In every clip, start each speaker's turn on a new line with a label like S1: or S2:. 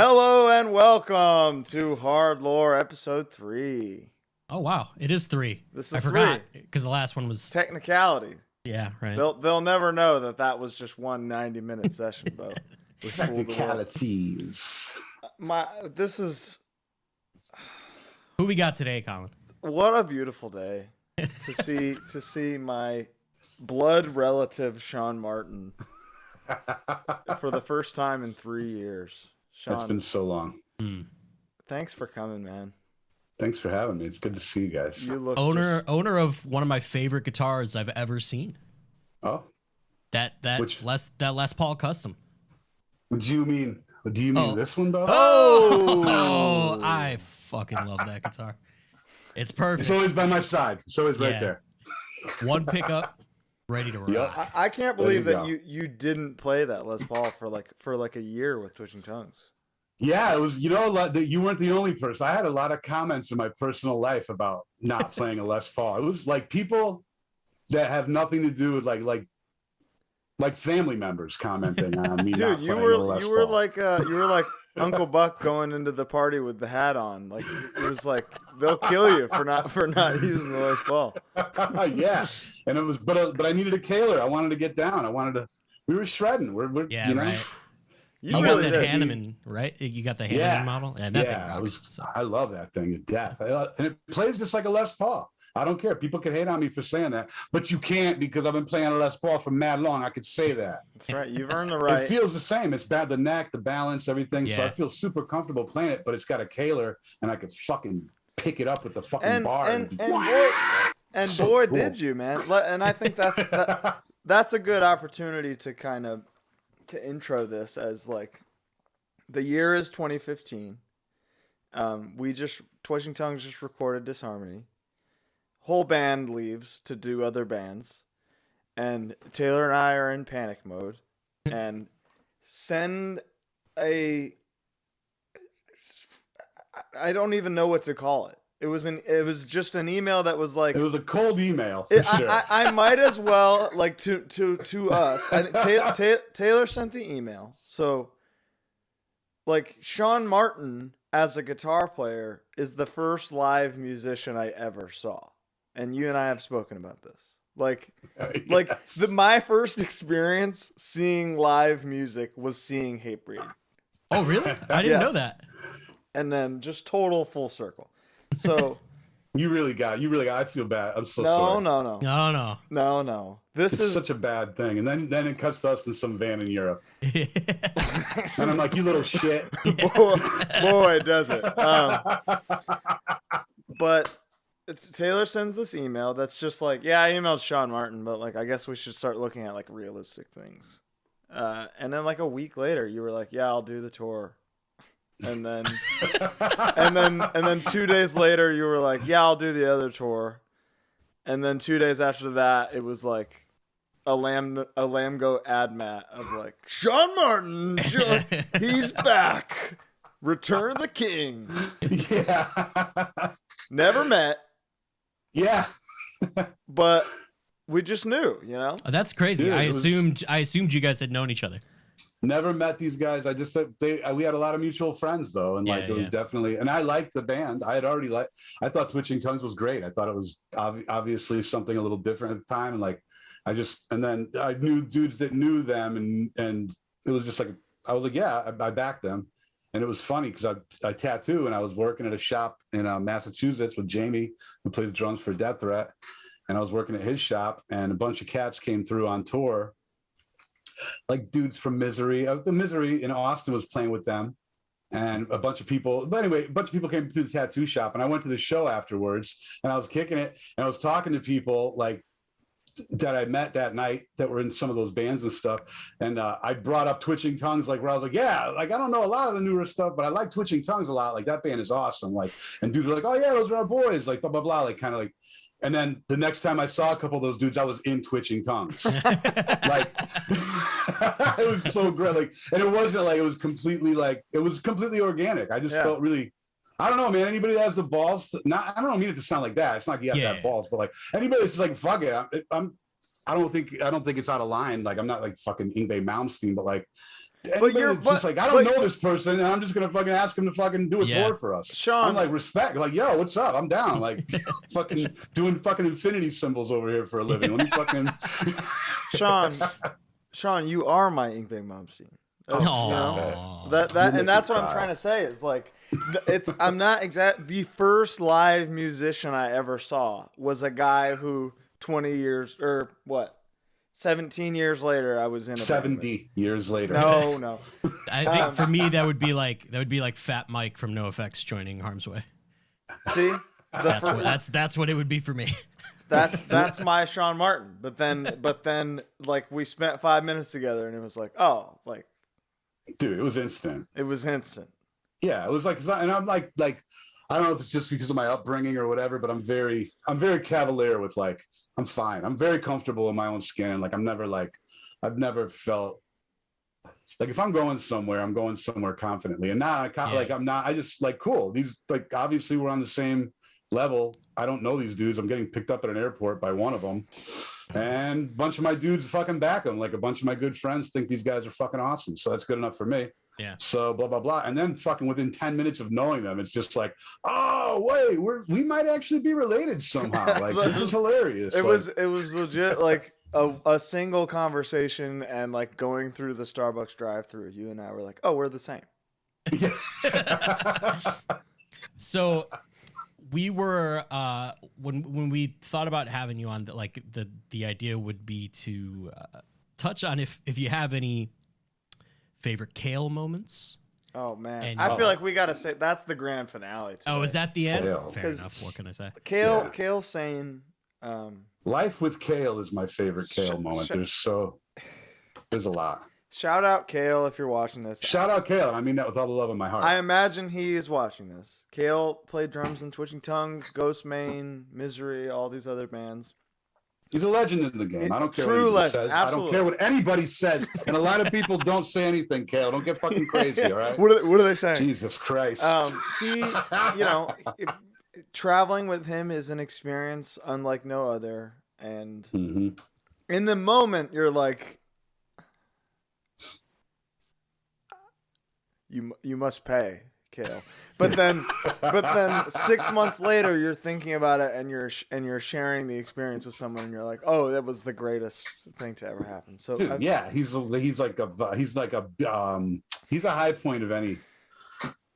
S1: Hello and welcome to HardLore episode 3.
S2: Oh wow, it is 3.
S1: This is
S2: I forgot
S1: 3.
S2: because the last one was
S1: Technicality.
S2: yeah, right.
S1: They'll never know that was just one 90-minute session, Bo.
S3: Technicalities.
S1: This is
S2: Who we got today, Colin?
S1: what a beautiful day to see my blood relative Sean Martin for the first time in 3 years. Sean,
S3: It's been so long.
S1: thanks for coming, man.
S3: Thanks for having me. It's good to see you guys.
S1: You look
S2: Owner of one of my favorite guitars I've ever seen.
S3: Oh,
S2: That Les Paul custom.
S3: what do you mean? Do you mean this one, Bo?
S2: Oh, I fucking love that guitar. It's perfect.
S3: It's always by my side. It's always right
S2: Yeah.
S3: there.
S2: One pickup, ready to rock.
S3: Yep.
S1: I can't believe
S3: There
S1: that
S3: you
S1: you didn't play that Les Paul for like a year with Twitching Tongues.
S3: Yeah, it was. You weren't the only person. I had a lot of comments in my personal life about not playing a Les Paul. It was like people that have nothing to do with like family members commenting on me.
S1: Dude,
S3: not
S1: you
S3: playing a
S1: were
S3: Les
S1: you were
S3: Paul.
S1: like Uncle Buck going into the party with the hat on. Like it was like they'll kill you for not using the Les Paul.
S3: Yeah, and it was, but I needed a Kaler. I wanted to get down. We were shredding. We're
S2: Yeah,
S3: you know.
S2: right.
S1: You
S2: You
S1: really
S2: got that
S1: did.
S2: Hanneman, right? You got the Hanneman
S3: Yeah.
S2: model? Yeah, that
S3: Yeah,
S2: thing rocks. So.
S3: I love that thing to death. And it plays just like a Les Paul. I don't care. People can hate on me for saying that, but you can't because I've been playing a Les Paul for mad long. I could say that.
S1: That's right. You've earned the right.
S3: It feels the same. It's bad, the neck, the balance, everything. So
S2: Yeah.
S3: I feel super comfortable playing it, but it's got a Kaler, and I could fucking pick it up with the fucking bar. So
S1: boy,
S3: cool.
S1: did you, man. And I think that's a good opportunity to kind of to intro this as like the year is 2015. Twitching Tongues just recorded Disharmony. Whole band leaves to do other bands, and Taylor and I are in panic mode, and send I don't even know what to call it. It was just an email that was like
S3: It was a cold email for sure.
S1: I might as well like to us. I think Taylor sent the email, so like Sean Martin as a guitar player is the first live musician I ever saw, and you and I have spoken about this. Like
S3: Yes.
S1: my first experience seeing live music was seeing Hatebreed,
S2: Oh, really? I didn't
S1: Yes.
S2: know that.
S1: and then just total full circle. So
S3: You really got. I feel bad. I'm so
S1: no,
S3: sorry.
S2: No.
S1: no. This
S3: It's
S1: is
S3: such a bad thing. And then it cuts to us in some van in Europe. And I'm like, you little shit.
S1: boy, does it. But Taylor sends this email that's just like, yeah, I emailed Sean Martin, but like, I guess we should start looking at like realistic things. And then like a week later, you were like, yeah, I'll do the tour. And then, and then 2 days later, you were like, yeah, I'll do the other tour. And then 2 days after that, it was like a Lamgo ad mat of like, Sean Martin, he's back. Return of the King.
S3: Yeah.
S1: Never met,
S3: Yeah.
S1: but we just knew, you know?
S2: Oh, that's crazy.
S3: Dude,
S2: I
S3: it was-
S2: assumed you guys had known each other.
S3: Never met these guys. I just said we had a lot of mutual friends though, and like
S2: Yeah,
S3: it was
S2: yeah.
S3: definitely. And I liked the band. I thought Twitching Tongues was great. I thought it was obviously something a little different at the time, and like and then I knew dudes that knew them, and it was just like I was like, yeah, I backed them, and it was funny because I tattoo, and I was working at a shop in Massachusetts with Jamie, who plays drums for Death Threat, and I was working at his shop, and a bunch of cats came through on tour. Like dudes from Misery. The Misery in Austin was playing with them, and a bunch of people. But anyway, a bunch of people came through the tattoo shop, and I went to the show afterwards, and I was kicking it, and I was talking to people like that I met that night that were in some of those bands and stuff. And I brought up Twitching Tongues, like where I was like, yeah, like I don't know a lot of the newer stuff, but I like Twitching Tongues a lot. Like that band is awesome. Like, and dudes were like, oh yeah, those are our boys. Like blah blah blah. Like kind of like. And then the next time I saw a couple of those dudes, I was in Twitching Tongues. Like it was so great. Like, and it wasn't like it was completely organic. I just felt really. I don't know, man. Anybody that has the balls, I don't mean it to sound like that. It's not like you have to have balls, but like anybody that's just like, fuck it. I don't think it's out of line. Like I'm not like fucking Yngwie Malmsteen, but like Anybody
S1: you're-
S3: that's just
S1: but-
S3: like, I don't
S1: but-
S3: know this person, and I'm just gonna fucking ask him to fucking do a
S2: Yeah.
S3: tour for us.
S1: Sean,
S3: I'm like, respect. Like, yo, what's up? I'm down. Like, fucking doing fucking infinity symbols over here for a living. Let me fucking.
S1: Sean, you are my Ingve Malmsteen. That's,
S2: Aw.
S1: that
S3: You'll make
S1: and that's
S3: me
S1: what I'm
S3: cry.
S1: trying to say is like, I'm not the first live musician I ever saw was a guy who 20 years or what 17 years later I was in a band with.
S3: 70 years later.
S1: No.
S2: I think for me that would be like Fat Mike from NoFX joining Harm's Way.
S1: See,
S2: That's what it would be for me.
S1: that's my Sean Martin. But then like we spent 5 minutes together and it was like, oh, like,
S3: Dude, it was instant.
S1: it was instant.
S3: Yeah, it was like, and I'm like, I don't know if it's just because of my upbringing or whatever, but I'm very cavalier with like, I'm fine. I'm very comfortable in my own skin. And like, I've never felt like if I'm going somewhere, I'm going somewhere confidently. And now I just like, cool. These, like, obviously we're on the same level. I don't know these dudes. I'm getting picked up at an airport by one of them. And a bunch of my dudes fucking back them. Like a bunch of my good friends think these guys are fucking awesome. So that's good enough for me.
S2: Yeah.
S3: So blah, blah, blah. And then fucking within 10 minutes of knowing them, it's just like, oh, wait, we might actually be related somehow. Like, this is hilarious.
S1: It
S3: Like,
S1: was legit like a single conversation and like going through the Starbucks drive-through. You and I were like, oh, we're the same.
S2: So we were when we thought about having you on, like the idea would be to touch on if you have any favorite Kale moments.
S1: Oh man,
S2: And-
S1: I feel like we gotta say that's the grand finale. Today.
S2: Oh, is that the end?
S3: Kale.
S2: Fair
S1: 'Cause-
S2: enough. What can I say?
S1: Kale?
S3: Yeah.
S1: Kale saying,
S3: Life with Kale is my favorite Kale moment. There's a lot.
S1: shout out Kale if you're watching this.
S3: Shout out Kale. And I mean that with all the love in my heart.
S1: I imagine he is watching this. Kale played drums in Twitching Tongues, Ghost Main, Misery, all these other bands.
S3: He's a legend in the game. I don't care
S1: True
S3: what anybody
S1: legend,
S3: says. I don't
S1: absolutely.
S3: care what anybody says. And a lot of people don't say anything, Kale. Don't get fucking crazy, all right?
S1: What are they saying?
S3: Jesus Christ.
S1: He, traveling with him is an experience unlike no other. And
S3: Mhm.
S1: in the moment, you're like, you must pay, Kale. But then 6 months later, you're thinking about it and you're sharing the experience with someone, and you're like, oh, that was the greatest thing to ever happen. So
S3: Dude, yeah, he's a high point of any.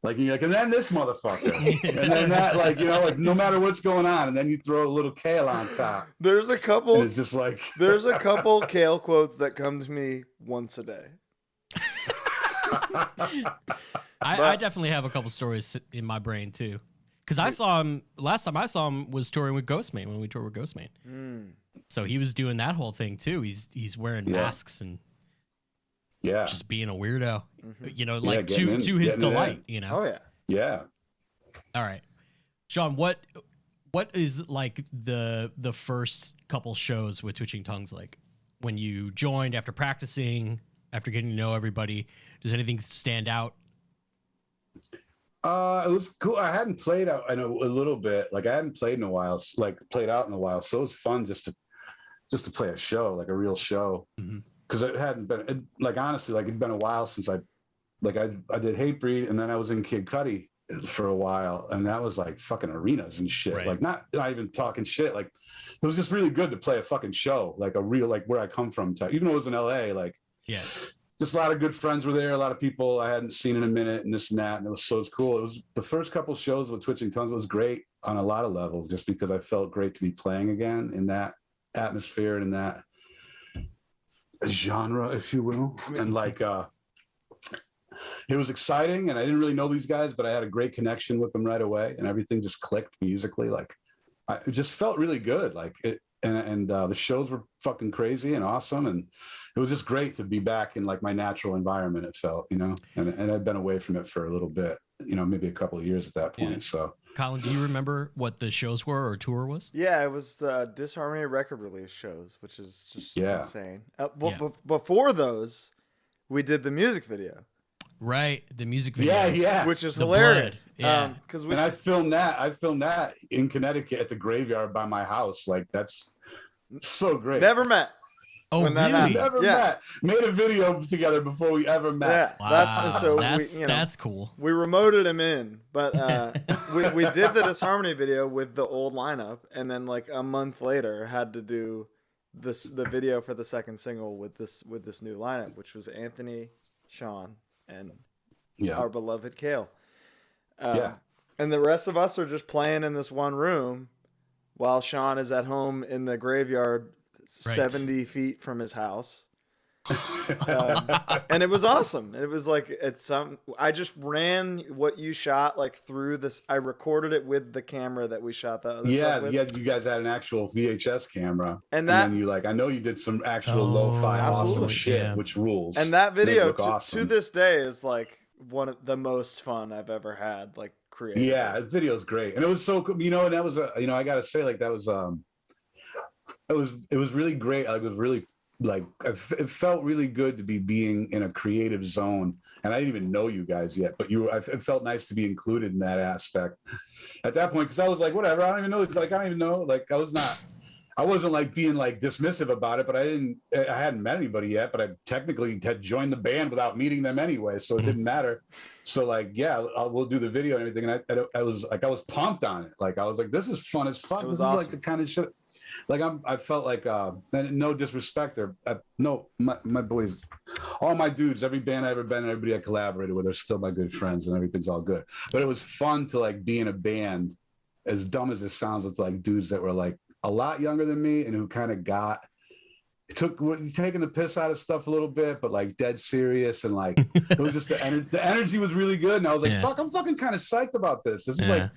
S3: Like you're like, and then this motherfucker, and then that, like, like no matter what's going on, and then you throw a little Kale on top.
S1: there's a couple.
S3: And it's just like
S1: Kale quotes that come to me once a day.
S2: I definitely have a couple stories in my brain too, because I saw him last time I saw him was touring with Ghostman when we toured with Ghostman. So he was doing that whole thing too. He's wearing masks and just being a weirdo, like to his delight.
S1: Oh yeah.
S3: Yeah.
S2: All right, Sean, what is like the first couple shows with Twitching Tongues like when you joined after practicing, after getting to know everybody? Does anything stand out?
S3: It was cool. I hadn't played out in a little bit. Like I hadn't played in a while, played out in a while. So it was fun just to play a show, like a real show. Because it hadn't been, honestly, it'd been a while since I did Hatebreed, and then I was in Kid Cudi for a while, and that was like fucking arenas and shit.
S2: Right.
S3: Like not even talking shit. Like it was just really good to play a fucking show, like a real, like where I come from type. Even though it was in LA, like just a lot of good friends were there, a lot of people I hadn't seen in a minute, and this and that, and it was cool. It was the first couple shows with Twitching Tongues was great on a lot of levels, just because I felt great to be playing again in that atmosphere and in that genre, if you will. And it was exciting, and I didn't really know these guys, but I had a great connection with them right away, and everything just clicked musically. It just felt really good. And the shows were fucking crazy and awesome, and it was just great to be back in like my natural environment. It felt, and I'd been away from it for a little bit, maybe a couple of years at that point.
S2: Yeah.
S3: So,
S2: Colin, do you remember what the shows were or tour was?
S1: Yeah, it was the Disharmony record release shows, which is just insane. Before those, we did the music video.
S2: Right, the music video.
S3: Yeah,
S1: which is
S2: The
S1: hilarious.
S2: blood,
S1: Because
S3: and I filmed that in Connecticut at the graveyard by my house. Like that's so great.
S1: never met.
S2: Oh,
S1: when that
S2: really?
S3: We
S1: happened.
S3: never met. Made a video together before we ever met.
S1: Yeah,
S2: Wow.
S1: that's
S2: That's cool.
S1: we remoted him in, but we did the Disharmony video with the old lineup, and then like a month later had to do the video for the second single with this new lineup, which was Anthony, Sean, and our beloved Kale. And the rest of us are just playing in this one room while Sean is at home in the graveyard 70 feet from his house. And it was awesome. It was like I just ran what you shot like through this. I recorded it with the camera that we shot the other stuff with.
S3: You guys had an actual VHS camera,
S1: and
S3: then you I know you did some actual lo-fi awesome shit, which rules.
S1: And that video to this day is like one of the most fun I've ever had. Like creating.
S3: Yeah, the video's great, and it was so cool. And that was I gotta say, like, that was it was really great. I was really it felt really good to be being in a creative zone, and I didn't even know you guys yet, but it felt nice to be included in that aspect at that point, because I was like, whatever, I don't even know, like I wasn't like being like dismissive about it, but I hadn't met anybody yet, but I technically had joined the band without meeting them anyway, so it didn't matter. So like, yeah, we'll do the video and everything, and I was pumped on it. Like I was like, this is fun as fuck. This
S1: awesome.
S3: is like the kind of shit. Like I felt like, and no disrespect, my boys, all my dudes, every band I ever been in, everybody I collaborated with are still my good friends, and everything's all good. But it was fun to like be in a band, as dumb as it sounds, with like dudes that were like a lot younger than me and who kind of taking the piss out of stuff a little bit, but like dead serious, and like it was just the energy was really good, and I was like, fuck, I'm fucking kind of psyched about this. This is like,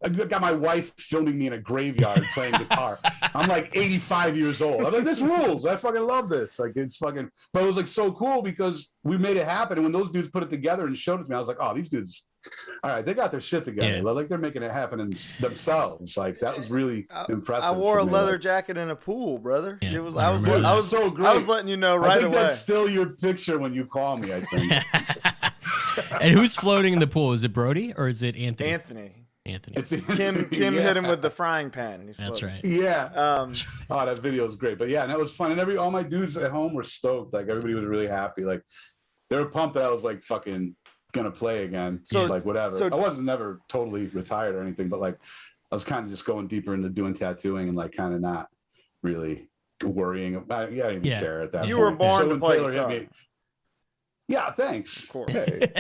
S3: I got my wife filming me in a graveyard playing guitar. I'm like 85 years old. I'm like, this rules. I fucking love this. Like, it's fucking, but it was like so cool because we made it happen. And when those dudes put it together and showed it to me, I was like, oh, these dudes, all right, they got their shit together. Like they're making it happen themselves. Like that was really impressive.
S1: I wore a leather jacket in a pool, brother.
S2: Yeah,
S1: it was. I was so great. I was letting you know right away.
S3: That's still your picture when you call me, I think.
S2: And who's floating in the pool? Is it Brody or is it Anthony?
S3: Anthony.
S1: Kim hit him with the frying pan. And
S2: that's right.
S3: Yeah. Oh, that video was great. But yeah, and that was fun. And all my dudes at home were stoked. Like everybody was really happy. Like they were pumped that I was like fucking gonna play again. So like whatever. So, I wasn't never totally retired or anything, but like I was kind of just going deeper into doing tattooing and like kind of not really worrying about I didn't even care at that point.
S1: You were born to play guitar.
S3: Yeah, thanks.
S1: Of course. Hey.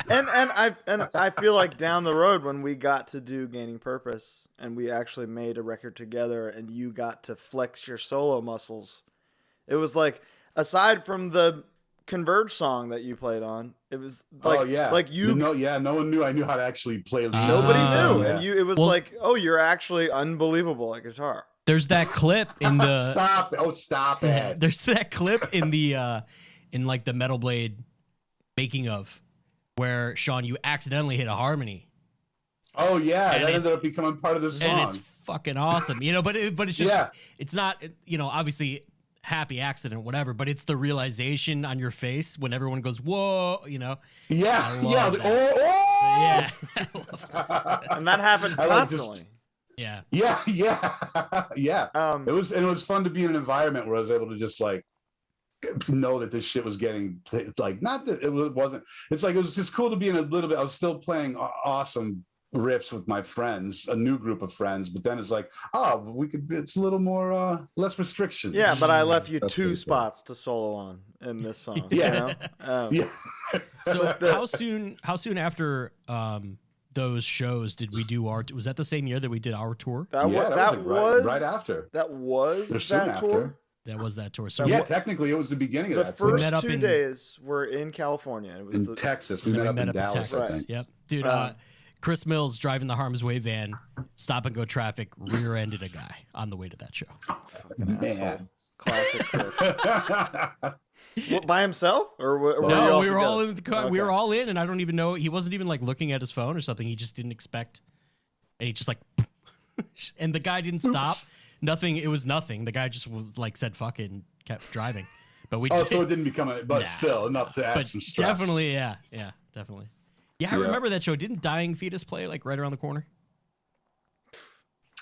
S1: And I feel like down the road when we got to do Gaining Purpose and we actually made a record together and you got to flex your solo muscles, it was like, aside from the Converge song that you played on, it was like, no one knew I knew how to actually play. Nobody knew, and it was like, oh, you're actually unbelievable at guitar.
S2: There's that clip in the
S3: stop it.
S2: There's that clip in the in like the Metal Blade making of, where Sean, you accidentally hit a harmony.
S3: Oh yeah, that ended up becoming part of the song,
S2: and it's fucking awesome, but it's just it's not, obviously happy accident, whatever, but it's the realization on your face when everyone goes, whoa,
S3: Yeah.
S2: I
S3: was like, oh.
S2: Yeah.
S1: And that happened constantly.
S2: Yeah.
S3: It was fun to be in an environment where I was able to just like know that this shit was getting like, not that it wasn't, it's like, it was just cool to be in a little bit, I was still playing awesome riffs with my friends, a new group of friends, but then it's like, it's a little more less restrictions.
S1: Yeah, but I left you two spots to solo on in this song.
S2: So how soon after those shows did we do our, was that the same year that we did our tour?
S3: That was right after.
S1: That was that tour.
S2: That was that tour. So
S3: technically it was the beginning of that tour.
S1: The first 2 days were in California. It was
S3: in Texas. We met up in Dallas.
S2: Texas. Yep. Dude, Chris Mills driving the Harm's Way van, stop and go traffic, rear-ended a guy on the way to that show.
S1: Man. Classic Chris. By himself? Or
S2: no, we were all in the car. Okay. We were all in, and I don't even know. He wasn't even like looking at his phone or something. He just didn't expect. And he just like, and the guy didn't stop. Nothing. It was nothing. The guy just was like said fuck it and kept driving. But
S3: so it didn't become still enough to add some stress.
S2: Definitely, yeah, definitely. Yeah, I remember that show. Didn't Dying Fetus play like right around the corner?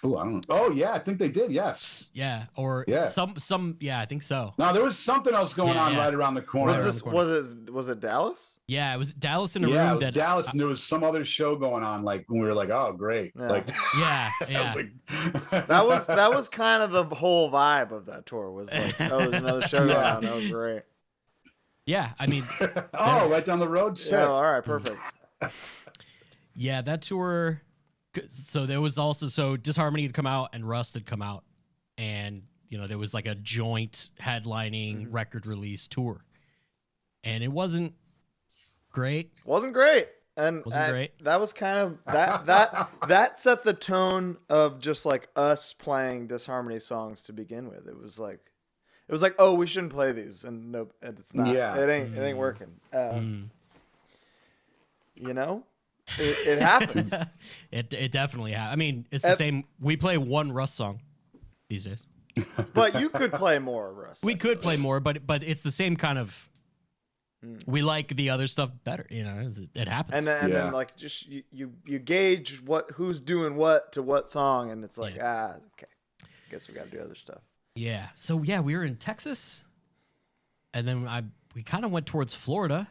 S3: Oh, I don't know. Oh, yeah, I think they did. Yes.
S2: Yeah, or some. Yeah, I think so.
S3: No, there was something else going on right around the corner.
S1: Was it Dallas?
S2: Yeah, it was Dallas in a
S3: Yeah,
S2: room
S3: it was Dallas, and there was some other show going on. Like when we were like, "Oh, great!"
S1: Yeah.
S3: Like,
S2: yeah.
S3: I was like,
S1: that was kind of the whole vibe of that tour. Was like, oh, there's another show going on. That was great.
S2: Yeah, I mean,
S3: oh, right down the road.
S1: Yeah, all right, perfect.
S2: Yeah, that tour. So there was also Disharmony had come out and Rust had come out, and there was like a joint headlining record release tour, and it wasn't great.
S1: Wasn't great. And that was kind of that set the tone of just like us playing Disharmony songs to begin with. It was like, oh, we shouldn't play these, and no, it's not. Yeah, it ain't working. It happens.
S2: It definitely happens. I mean, it's the same. We play one Rust song these days.
S1: But you could play more Rust.
S2: We could play more, but it's the same kind of. We like the other stuff better. It happens.
S1: And then like just you gauge who's doing what to what song, and it's like okay, guess we got to do other stuff.
S2: Yeah. So yeah, we were in Texas, and then we kind of went towards Florida.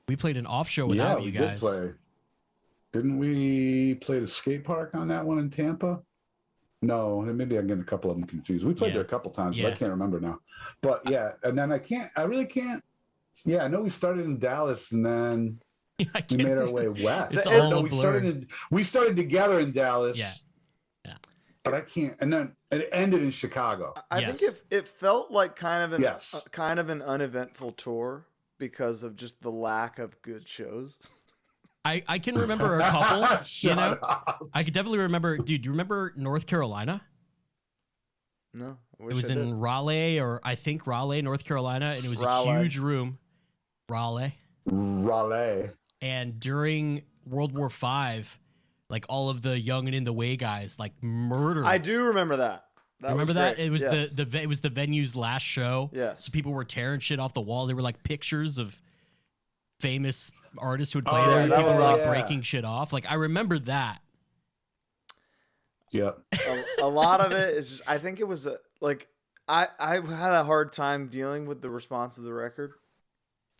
S2: We played an off show without you guys.
S3: Didn't we play the skate park on that one in Tampa? No, maybe I'm getting a couple of them confused. We played there a couple times, but I can't remember now. But yeah, and then I really can't. Yeah, I know we started in Dallas, and then we made our way west.
S2: It's all a blur.
S3: We started together in Dallas.
S2: Yeah.
S3: But I can't. And then it ended in Chicago.
S1: I think it felt like kind of an uneventful tour because of just the lack of good shows.
S2: I can remember a couple. I could definitely remember. Dude, do you remember North Carolina?
S1: No,
S2: it was in Raleigh, North Carolina, and it was a huge room. Raleigh. And during World War V, like all of the Young and in the Way guys, like murdered.
S1: I do remember that.
S2: Remember that? It was it was the venue's last show.
S1: Yes.
S2: So people were tearing shit off the wall. There were like pictures of famous artists who would play there, and people were like breaking shit off. Like I remember that.
S3: Yeah.
S1: A lot of it is just, I think it was like I had a hard time dealing with the response of the record.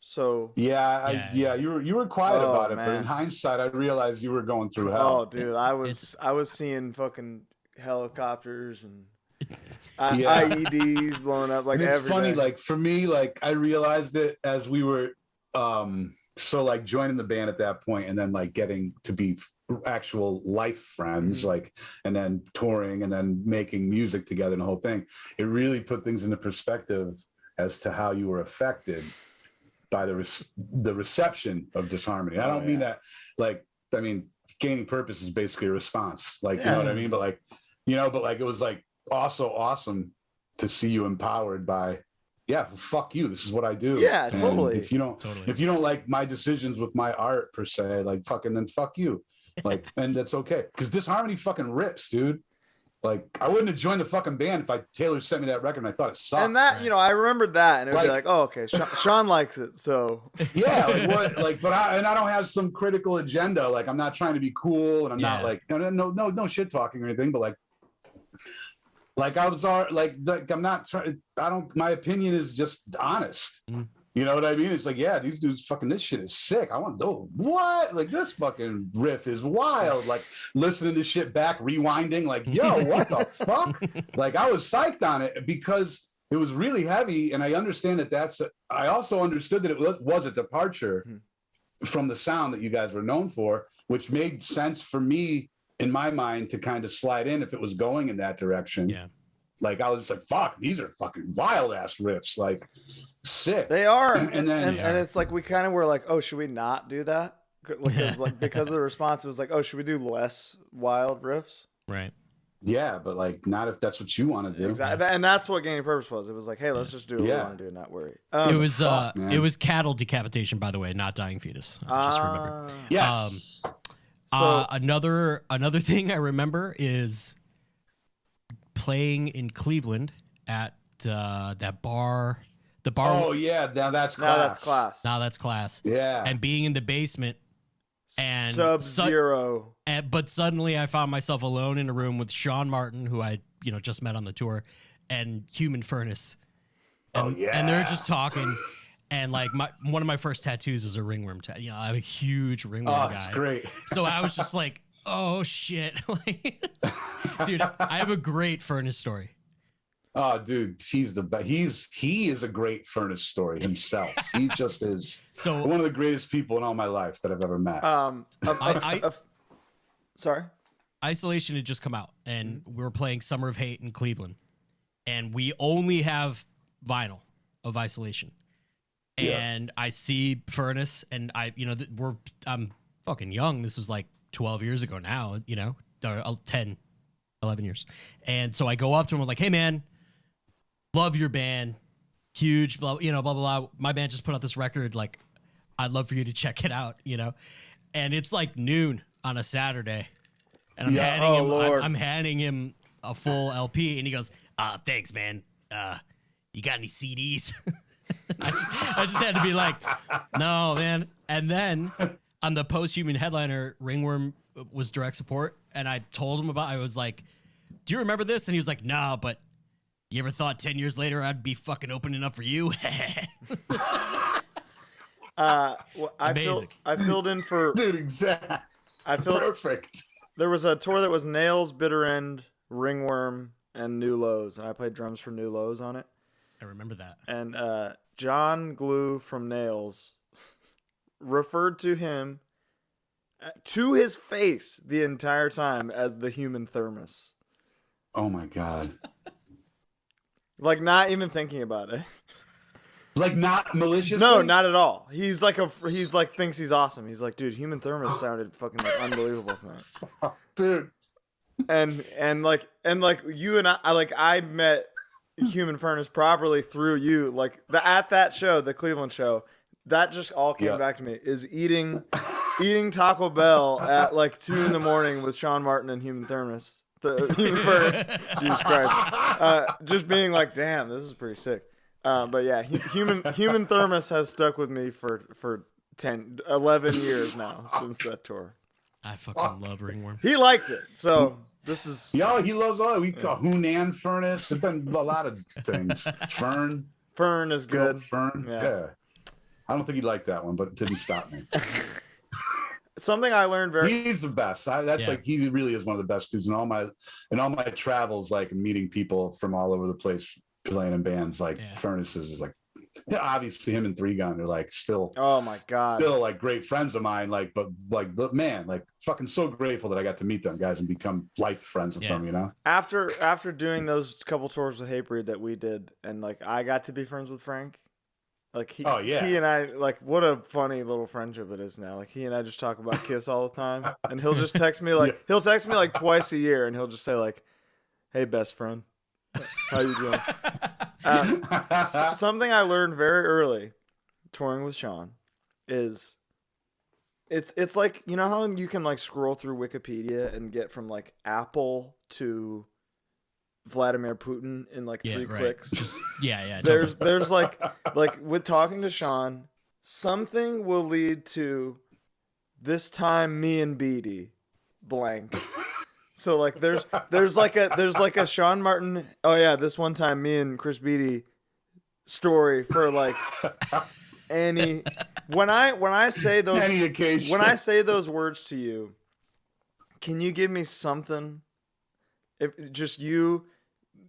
S1: So
S3: you were quiet about it, but in hindsight, I realized you were going through hell.
S1: Oh, dude, I was seeing fucking helicopters and IEDs blowing up like every
S3: funny,
S1: day.
S3: like for me, like I realized it as we were so like joining the band at that point, and then like getting to be actual life friends, like, and then touring and then making music together and the whole thing. It really put things into perspective as to how you were affected by the reception of Disharmony. I don't mean that like, I mean, Gaining Purpose is basically a response, like, you know what I mean? But like, it was like also awesome to see you empowered by, fuck you, this is what I do.
S1: Yeah,
S3: and
S1: totally.
S3: If you don't like my decisions with my art per se, like fucking, then fuck you. Like, and that's okay. Because Disharmony fucking rips, dude. Like, I wouldn't have joined the fucking band if Taylor sent me that record and I thought it sucked.
S1: And that, I remembered that, and it would be like, oh, okay, Sean likes it, so.
S3: Yeah, like what? Like, but I don't have some critical agenda. Like, I'm not trying to be cool, and I'm not like, no shit talking or anything. But like I was like I'm not trying. My opinion is just honest. You know what I mean? It's like, these dudes fucking, this shit is sick. I want to know what? Like, this fucking riff is wild. Like, listening to shit back, rewinding, like, yo, what the fuck? Like, I was psyched on it because it was really heavy. And I understand I also understood that it was a departure from the sound that you guys were known for, which made sense for me in my mind to kind of slide in if it was going in that direction. Yeah. Like, I was like, fuck, these are fucking wild ass riffs. Like, sick.
S1: They are. And it's like, we kind of were like, oh, should we not do that? Because of the response, it was like, oh, should we do less wild riffs?
S2: Right.
S3: Yeah, but like, not if that's what you want to do.
S1: Exactly. And that's what Gaining Purpose was. It was like, hey, let's just do what we want to do and not worry.
S2: It was cattle decapitation, by the way, not dying fetus. Just remember.
S3: Yes.
S2: Another thing I remember is playing in Cleveland at that bar.
S3: Oh yeah, now that's class.
S2: Now that's class.
S3: Yeah.
S2: And being in the basement And
S1: Sub-Zero.
S2: But suddenly I found myself alone in a room with Sean Martin, who I just met on the tour, and Human Furnace. And, and they're just talking. And like one of my first tattoos is a ringworm tattoo. I'm a huge ringworm guy.
S3: That's great.
S2: So I was just like, oh shit. Dude, I have a great Furnace story.
S3: Oh, dude, he's the best. He is a great Furnace story himself. He just is one of the greatest people in all my life that I've ever met.
S1: Sorry.
S2: Isolation had just come out, and we were playing Summer of Hate in Cleveland, and we only have vinyl of Isolation. And I see Furnace, and I'm fucking young. This was like 12 years ago now, 10, 11 years. And so I go up to him, I'm like, hey man, love your band, huge, blah, blah, blah. My band just put out this record. Like, I'd love for you to check it out, And it's like noon on a Saturday, and I'm handing him a full LP, and he goes, thanks, man. You got any CDs? I just had to be like, no, man. And then on the post-human headliner, Ringworm was direct support, and I told him I was like, do you remember this? And he was like, nah, but you ever thought 10 years later I'd be fucking opening up for you?
S1: I filled in for...
S3: Dude, exactly. Perfect.
S1: There was a tour that was Nails, Bitter End, Ringworm, and New Lows, and I played drums for New Lows on it.
S2: I remember that.
S1: And John Glue from Nails referred to him to his face the entire time as the Human Thermos.
S3: Oh my God.
S1: Like, not even thinking about it.
S3: Like, not maliciously?
S1: No, not at all. He's like thinks he's awesome. He's like, dude, Human Thermos sounded fucking like unbelievable tonight.
S3: Dude.
S1: And like you and I met Human Furnace properly through you. Like at that show, the Cleveland show, that just all came back to me. Is eating Taco Bell at like 2 a.m. with Sean Martin and Human Thermos. The Human Furnace, Jesus Christ. Just being like, damn, this is pretty sick. But yeah, Human Thermos has stuck with me for 11 years now since that tour.
S2: I fucking love Ringworm.
S1: He liked it, so this is...
S3: Yo, he loves all. We call Hunan Furnace. There's been a lot of things. Fern
S1: is good.
S3: Fern, yeah. I don't think he liked that one, but it didn't stop me.
S1: Something I learned
S3: He's the best. Like, he really is one of the best dudes in all my travels, like meeting people from all over the place playing in bands. Like Furnace is like, obviously him and Three Gun are like still. Oh my God. Still like great friends of mine. Like, but like, man, like fucking so grateful that I got to meet them guys and become life friends with them.
S1: After doing those couple tours with Hatebreed that we did, and like I got to be friends with Frank. Like he and I, like, what a funny little friendship it is now. Like he and I just talk about Kiss all the time, and he'll just text me he'll text me like twice a year, and he'll just say like, "Hey, best friend, how you doing?" Something I learned very early touring with Sean is it's like, you know how you can like scroll through Wikipedia and get from like Apple to Vladimir Putin in like 3 clicks.
S2: Just
S1: There's like with talking to Sean, something will lead to this time me and Beatty blank. So like there's like a Sean Martin, oh yeah, this one time me and Chris Beatty story for like any when I say those
S3: any occasion.
S1: When I say those words to you, can you give me something? If just you,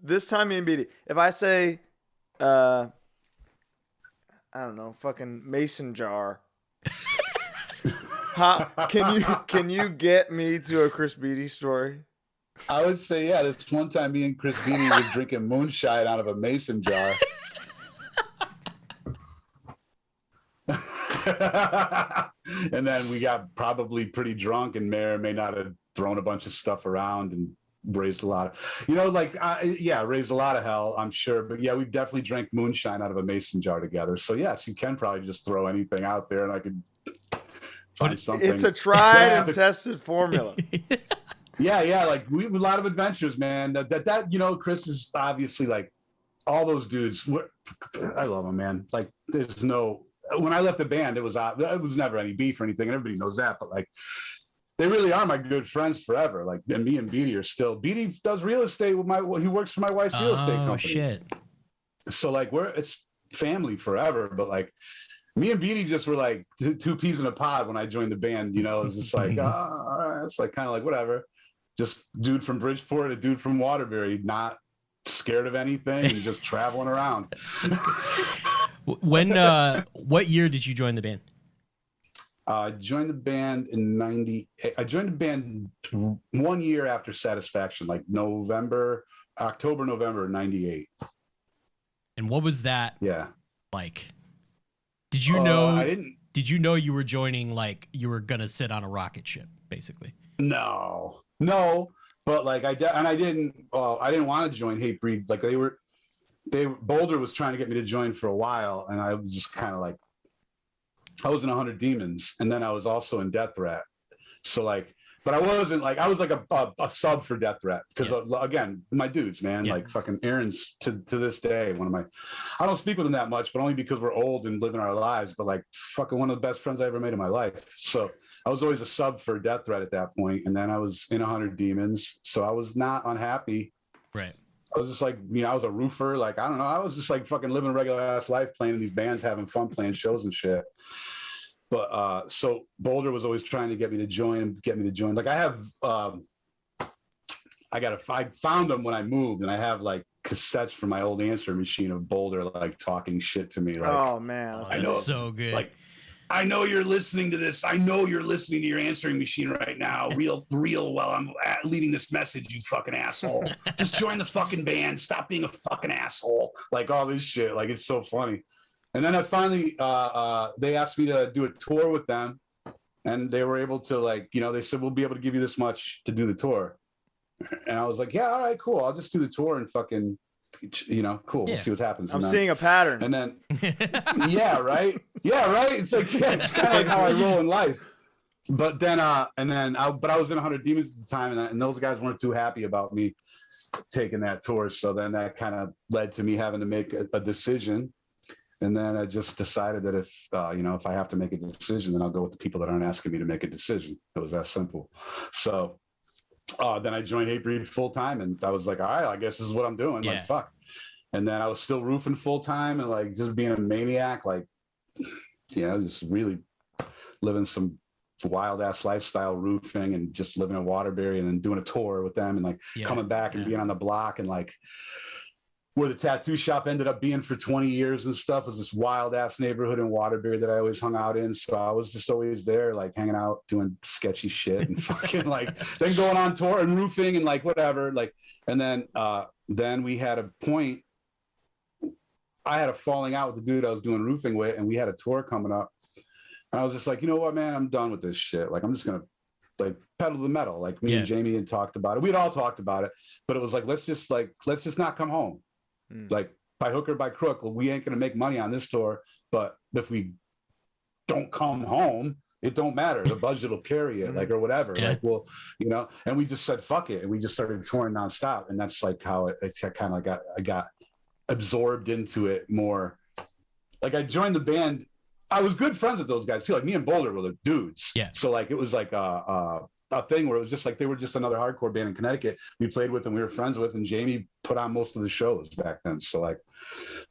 S1: this time me and Beatty. If I say I don't know, fucking mason jar. Can you get me to a Chris Beatty story?
S3: I would say, yeah, this one time me and Chris Beatty were drinking moonshine out of a mason jar. And then we got probably pretty drunk and may or may not have thrown a bunch of stuff around and raised a lot of, raised a lot of hell, I'm sure. But yeah, we definitely drank moonshine out of a mason jar together. So yes, you can probably just throw anything out there and I could find something.
S1: It's a tried and tested formula.
S3: Yeah, like we have a lot of adventures, man. That Chris is obviously like all those dudes. I love them, man. Like there's no when I left the band, it was never any beef or anything, and everybody knows that. But like, they really are my good friends forever. Like, and me and Beatty are still. Beatty does real estate with he works for my wife's real estate company.
S2: Oh shit!
S3: So like, it's family forever. But like, me and Beatty just were like two peas in a pod when I joined the band. You know, it was just like, all right, it's like kind of like whatever. Just dude from Bridgeport, a dude from Waterbury, not scared of anything and just traveling around.
S2: When what year did you join the band?
S3: I joined the band in 98. I joined the band 1 year after Satisfaction, like October, November 98.
S2: And what was that
S3: Yeah.
S2: like? Did you know
S3: I didn't.
S2: Did you know you were joining, like you were gonna sit on a rocket ship, basically?
S3: No. But like I didn't want to join Hatebreed. Like Boulder was trying to get me to join for a while, and I was just kind of like, I was in 100 Demons, and then I was also in Death Threat. So like, but I wasn't like, I was like a sub for Death Threat because again, my dudes, man, like fucking Aaron's to this day I don't speak with him that much, but only because we're old and living our lives. But like, fucking one of the best friends I ever made in my life. So I was always a sub for Death Threat at that point, and then I was in 100 Demons, so I was not unhappy.
S2: Right.
S3: I was just like, I was a roofer. Like, I don't know. I was just like fucking living a regular ass life, playing in these bands, having fun, playing shows and shit. But so Boulder was always trying to get me to join. Like, I found them when I moved, and I have like cassettes from my old answering machine of Boulder like talking shit to me. Like,
S1: oh man,
S2: that's, I know, so good.
S3: Like, I know you're listening to this. I know you're listening to your answering machine right now. Real while I'm leaving this message, you fucking asshole. Just join the fucking band. Stop being a fucking asshole. Like all this shit. Like, it's so funny. And then I finally, they asked me to do a tour with them, and they were able to like, they said, we'll be able to give you this much to do the tour. And I was like, yeah, all right, cool. I'll just do the tour and fucking, cool. We'll see what happens.
S1: I'm seeing a pattern.
S3: And then, yeah, right. It's like, it's kind of like how I roll in life. But then, I was in 100 Demons at the time, and those guys weren't too happy about me taking that tour. So then that kind of led to me having to make a decision. And then I just decided that if I have to make a decision, then I'll go with the people that aren't asking me to make a decision. It was that simple. So then I joined Hatebreed full time, and I was like, all right, I guess this is what I'm doing. Like, fuck. And then I was still roofing full time and like just being a maniac, like, just really living some wild ass lifestyle, roofing and just living in Waterbury, and then doing a tour with them, and like coming back and being on the block, and like where the tattoo shop ended up being for 20 years and stuff was this wild ass neighborhood in Waterbury that I always hung out in. So I was just always there, like hanging out, doing sketchy shit and fucking like then going on tour and roofing and like whatever. Like, and then we had a point, I had a falling out with the dude I was doing roofing with, and we had a tour coming up. And I was just like, you know what, man, I'm done with this shit. Like, I'm just going to like pedal the metal. Like me and Jamie had talked about it. We'd all talked about it, but it was like, let's just not come home. Like, by hook or by crook, we ain't going to make money on this tour, but if we don't come home, it don't matter. The budget will carry it, like, or whatever. Like, well, and we just said, fuck it. And we just started touring nonstop. And that's like how it kind of I got absorbed into it more. Like, I joined the band. I was good friends with those guys too. Like, me and Boulder were the dudes. Yeah. So like, it was like a thing where it was just like they were just another hardcore band in Connecticut we played with and we were friends with, and Jamie put on most of the shows back then. So like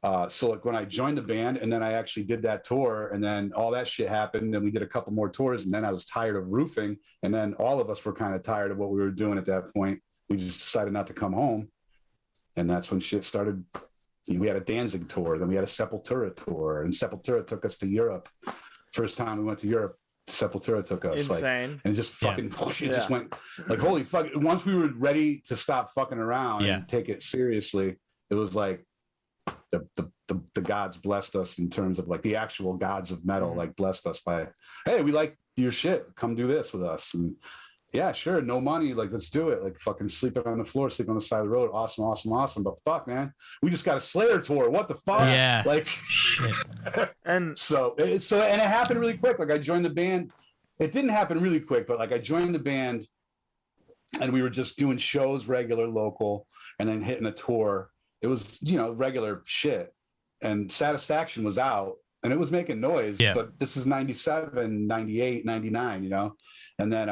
S3: when I joined the band, and then I actually did that tour, and then all that shit happened, and we did a couple more tours, and then I was tired of roofing, and then all of us were kind of tired of what we were doing at that point. We just decided not to come home, and that's when shit started. We had a Danzig tour, then we had a Sepultura tour, and Sepultura took us to Europe. First time we went to Europe, Sepultura took us.
S1: Insane.
S3: Like, and just fucking it just went like, holy fuck. Once we were ready to stop fucking around and take it seriously, it was like the gods blessed us in terms of like the actual gods of metal, like blessed us by, hey, we like your shit, come do this with us. And yeah, sure, no money, like, let's do it. Like, fucking sleeping on the floor, sleeping on the side of the road, awesome. But fuck, man, we just got a Slayer tour. What the fuck?
S2: Yeah,
S3: like,
S2: shit.
S3: And so it happened really quick. Like, I joined the band. It didn't happen really quick, but like, I joined the band, and we were just doing shows, regular, local, and then hitting a tour. It was regular shit. And Satisfaction was out, and it was making noise.
S2: Yeah.
S3: But this is 97, 98, 99, you know, and then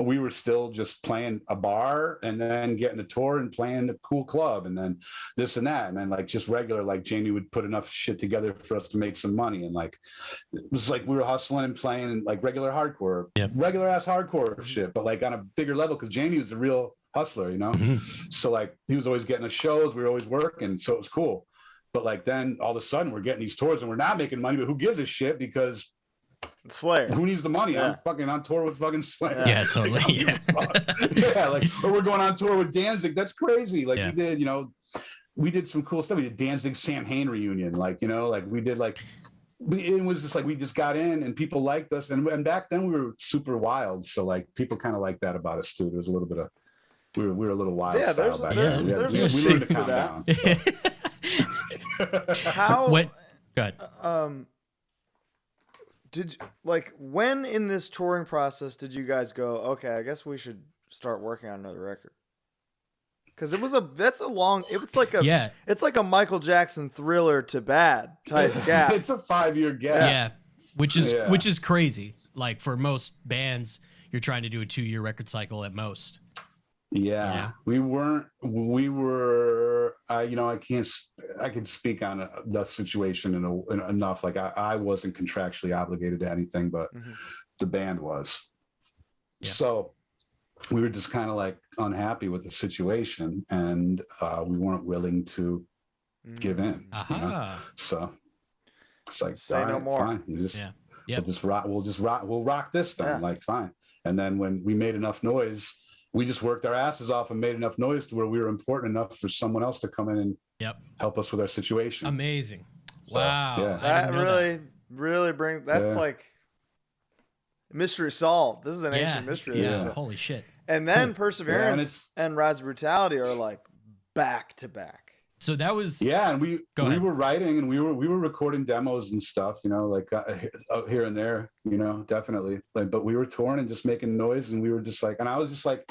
S3: we were still just playing a bar and then getting a tour and playing a cool club and then this and that. And then like just regular, like Jamie would put enough shit together for us to make some money. And like, it was like, we were hustling and playing like regular hardcore, regular ass hardcore shit, but like on a bigger level. Cause Jamie was a real hustler, you know? So like, he was always getting us shows. We were always working. So it was cool. But like, then all of a sudden we're getting these tours and we're not making money, but who gives a shit? Because
S1: Slayer.
S3: Who needs the money? I'm fucking on tour with fucking Slayer.
S2: Yeah, totally.
S3: Yeah, like, or we're going on tour with Danzig. That's crazy. Like we did, you know, we did some cool stuff. We did Danzig Sam Hain reunion. Like, you know, like we did like, it was just like, we just got in and people liked us. And back then we were super wild. So like people kind of liked that about us too. There was a little bit of, we were a little wild style back then.
S1: There's
S3: we learned to calm down. So.
S1: How?
S2: Go ahead.
S1: Did like when in this touring process did you guys go, okay, I guess we should start working on another record? Because it's like a Michael Jackson Thriller to Bad type gap.
S3: It's a 5-year gap.
S2: Yeah, which is crazy. Like for most bands, you're trying to do a 2-year record cycle at most.
S3: Yeah, we were, you know, I can speak on the situation enough. Like I wasn't contractually obligated to anything, but the band was. Yeah. So we were just kind of like unhappy with the situation and we weren't willing to give in. You know? So it's like,
S1: say no more.
S3: Fine. We'll rock this then. Like, fine. And then when we made enough noise, we just worked our asses off and made enough noise to where we were important enough for someone else to come in and help us with our situation.
S2: Amazing.
S3: So,
S2: wow.
S3: Yeah.
S1: That really brings, that's like mystery solved. This is an ancient mystery.
S2: Yeah. Holy shit.
S1: And then Perseverance and Rise of Brutality are like back to back.
S2: So that was
S3: and we were writing and we were recording demos and stuff, you know, like here and there, you know, definitely. Like, but we were touring and just making noise, and we were just like, and I was just like,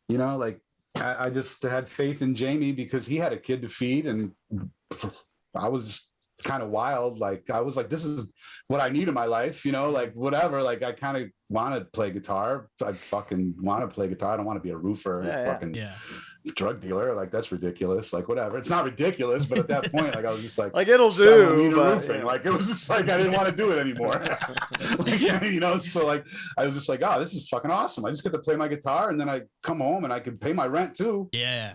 S3: you know, like I just had faith in Jamie because he had a kid to feed, and I was just kind of wild. Like I was like, this is what I need in my life, you know, like whatever. Like I kind of want to play guitar. I fucking want to play guitar. I don't want to be a roofer. Drug dealer, like that's ridiculous. Like whatever, it's not ridiculous, but at that point, like I was just like it'll do. But, like it was just like I didn't want to do it anymore. Like, you know, so like I was just like, oh, this is fucking awesome. I just get to play my guitar, and then I come home and I can pay my rent too.
S2: Yeah.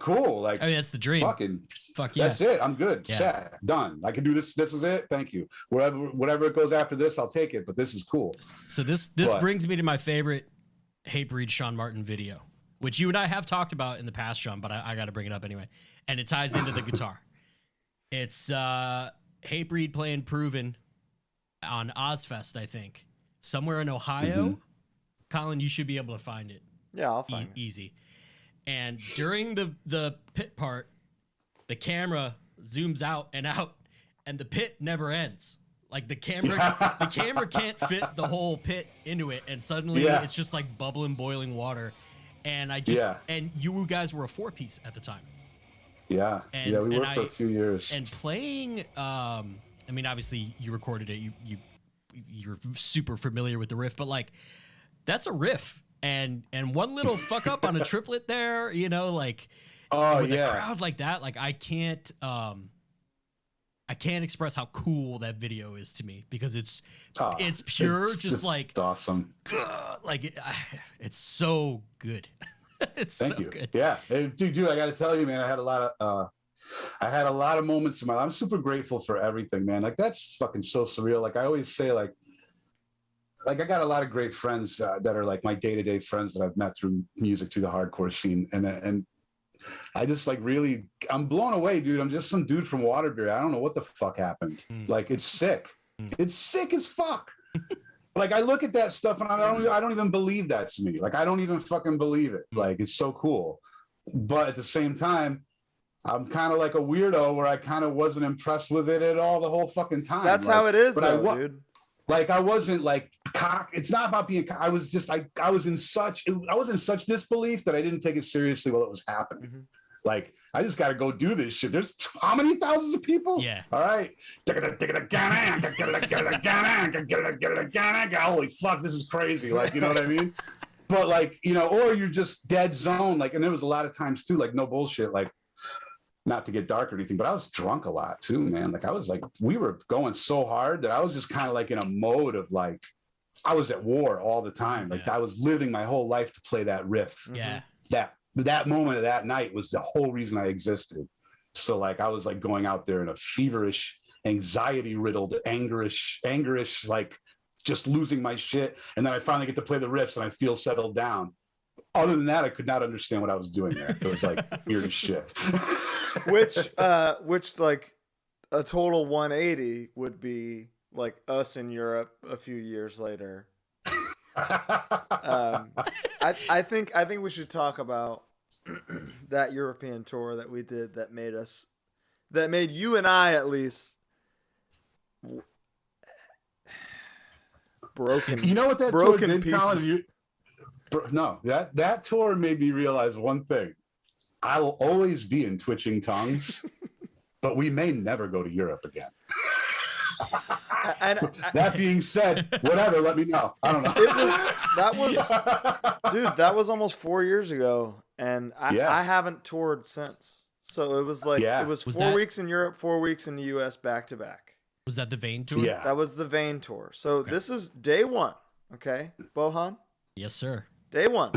S3: Cool. Like
S2: I mean, that's the dream. Fuck yeah.
S3: That's it. I'm good. Set. Done. I can do this. This is it. Thank you. Whatever it goes after this, I'll take it. But this is cool.
S2: So this brings me to my favorite Hatebreed Sean Martin video, which you and I have talked about in the past, Sean, but I got to bring it up anyway. And it ties into the guitar. It's Hatebreed playing Proven on Ozfest, I think. Somewhere in Ohio. Colin, you should be able to find it.
S1: Yeah, I'll find it.
S2: Easy. And during the pit part, the camera zooms out, and the pit never ends. Like the camera can't fit the whole pit into it, and suddenly it's just like bubbling, boiling water. And and you guys were a 4-piece at the time. Yeah.
S3: We worked for a few years.
S2: And playing, I mean, obviously you recorded it. You're super familiar with the riff, but like that's a riff. And one little fuck up on a triplet there, you know, like with a crowd like that, like I can't express how cool that video is to me because it's pure, just like
S3: awesome.
S2: Like it's so good. Thank you. Good.
S3: Yeah, dude, I got to tell you, man, I had a lot of moments in my life. I'm super grateful for everything, man. Like that's fucking so surreal. Like I always say, like I got a lot of great friends that are like my day-to-day friends that I've met through music, through the hardcore scene. And I just like really, I'm blown away, dude. I'm just some dude from Waterbury. I don't know what the fuck happened. Like it's sick. It's sick as fuck. Like I look at that stuff and I don't even believe that to me. Like I don't even fucking believe it. Like it's so cool. But at the same time, I'm kind of like a weirdo where I kind of wasn't impressed with it at all the whole fucking time.
S1: That's like, how it is, though, dude.
S3: Like I wasn't like cock. It's not about being cock. I was in such disbelief that I didn't take it seriously while it was happening. Like, I just got to go do this shit. There's how many thousands of people?
S2: Yeah.
S3: All right. Holy fuck, this is crazy. Like, you know what I mean? But like, you know, or you're just dead zone. Like, and there was a lot of times too, like, no bullshit. Like, not to get dark or anything, but I was drunk a lot too, man. Like, I was like, we were going so hard that I was just kind of like in a mode of like, I was at war all the time. Like, I was living my whole life to play that riff.
S2: Yeah.
S3: That moment of that night was the whole reason I existed. So like, I was like going out there in a feverish, anxiety riddled, angerish, like just losing my shit. And then I finally get to play the riffs and I feel settled down. Other than that, I could not understand what I was doing there. It was like weird as shit.
S1: which like a total 180 would be like us in Europe a few years later. I think we should talk about that European tour that we did that made you and I at least broken.
S3: You know what that
S1: broken
S3: tour did,
S1: pieces.
S3: Colin? No, that tour made me realize one thing. I will always be in twitching tongues, but we may never go to Europe again. That being said, whatever, let me know. I don't know.
S1: That was almost 4 years ago, and I haven't toured since. So it was like it was 4 weeks in Europe, 4 weeks in the US back to back.
S2: Was that the Vane tour?
S3: Yeah.
S1: That was the Vane tour. So this is day one, okay? Bohan?
S2: Yes, sir.
S1: Day one.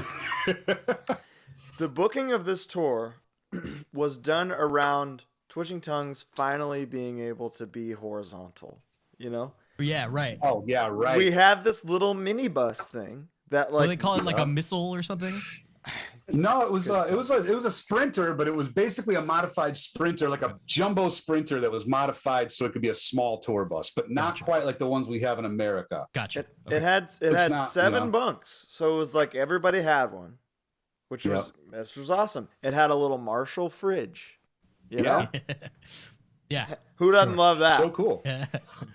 S1: The booking of this tour was done around Twitching Tongues finally being able to be horizontal, you know?
S2: Yeah, right.
S3: Oh, yeah, right.
S1: We had this little minibus thing that like
S2: What do they call it, like a missile or something?
S3: No, it was a Sprinter, but it was basically a modified Sprinter, like a jumbo Sprinter that was modified so it could be a small tour bus, but not quite like the ones we have in America.
S2: Gotcha.
S1: It had seven bunks, so it was like everybody had one, which was awesome. It had a little Marshall fridge, you know?
S2: Yeah.
S1: Who doesn't love that?
S3: So cool.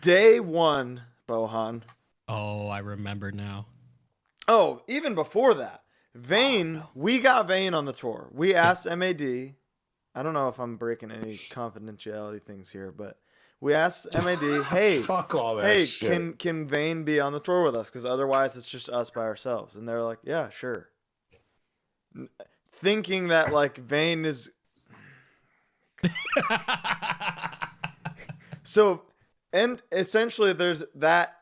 S1: Day one, Bohan.
S2: Oh, I remember now.
S1: Oh, even before that. Vane, we got Vane on the tour. We asked MAD. I don't know if I'm breaking any confidentiality things here, but we asked MAD, hey,
S3: fuck all that shit.
S1: can Vane be on the tour with us? Because otherwise it's just us by ourselves. And they're like, yeah, sure. Thinking that like Vane is. So, and essentially there's that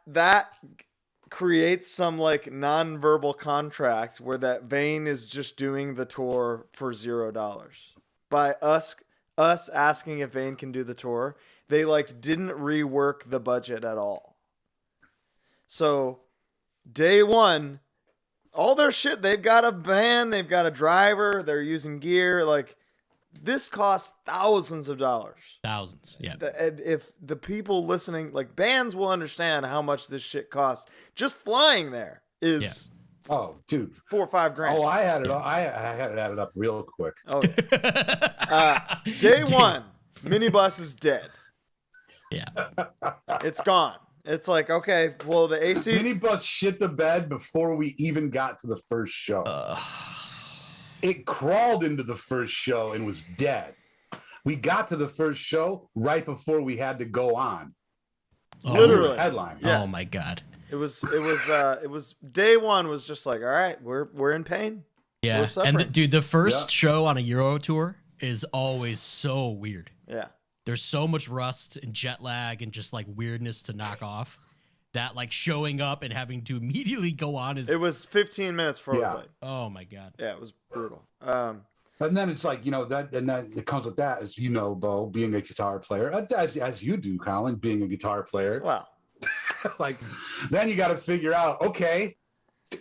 S1: creates some like non-verbal contract where that Vane is just doing the tour for $0 by us asking if Vane can do the tour. They like didn't rework the budget at all. So day one, all their shit, they've got a van, they've got a driver, they're using gear. Like this costs thousands of dollars.
S2: Thousands, yeah.
S1: If the people listening, like bands will understand how much this shit costs. Just flying there is
S3: oh, dude,
S1: $4 or $5 grand.
S3: Oh, I had it. I had it added up real quick.
S1: Oh, day one, minibus is dead.
S2: Yeah,
S1: it's gone. It's like, okay, well the AC
S3: minibus shit the bed before we even got to the first show. It crawled into the first show and was dead. We got to the first show right before we had to go on.
S1: Literally
S3: headline.
S2: Yes. Oh my god.
S1: It was day one was just like, all right, we're in pain.
S2: Yeah. And dude, the first show on a Euro tour is always so weird.
S1: Yeah.
S2: There's so much rust and jet lag and just like weirdness to knock off that like showing up and having to immediately go on is.
S1: It was 15 minutes before we played.
S2: Oh my god.
S1: Yeah, it was brutal.
S3: And then it's like, you know, that it comes with that, as you know, Bo, being a guitar player, as you do, Colin, being a guitar player.
S1: Wow.
S3: Like, then you got to figure out, okay,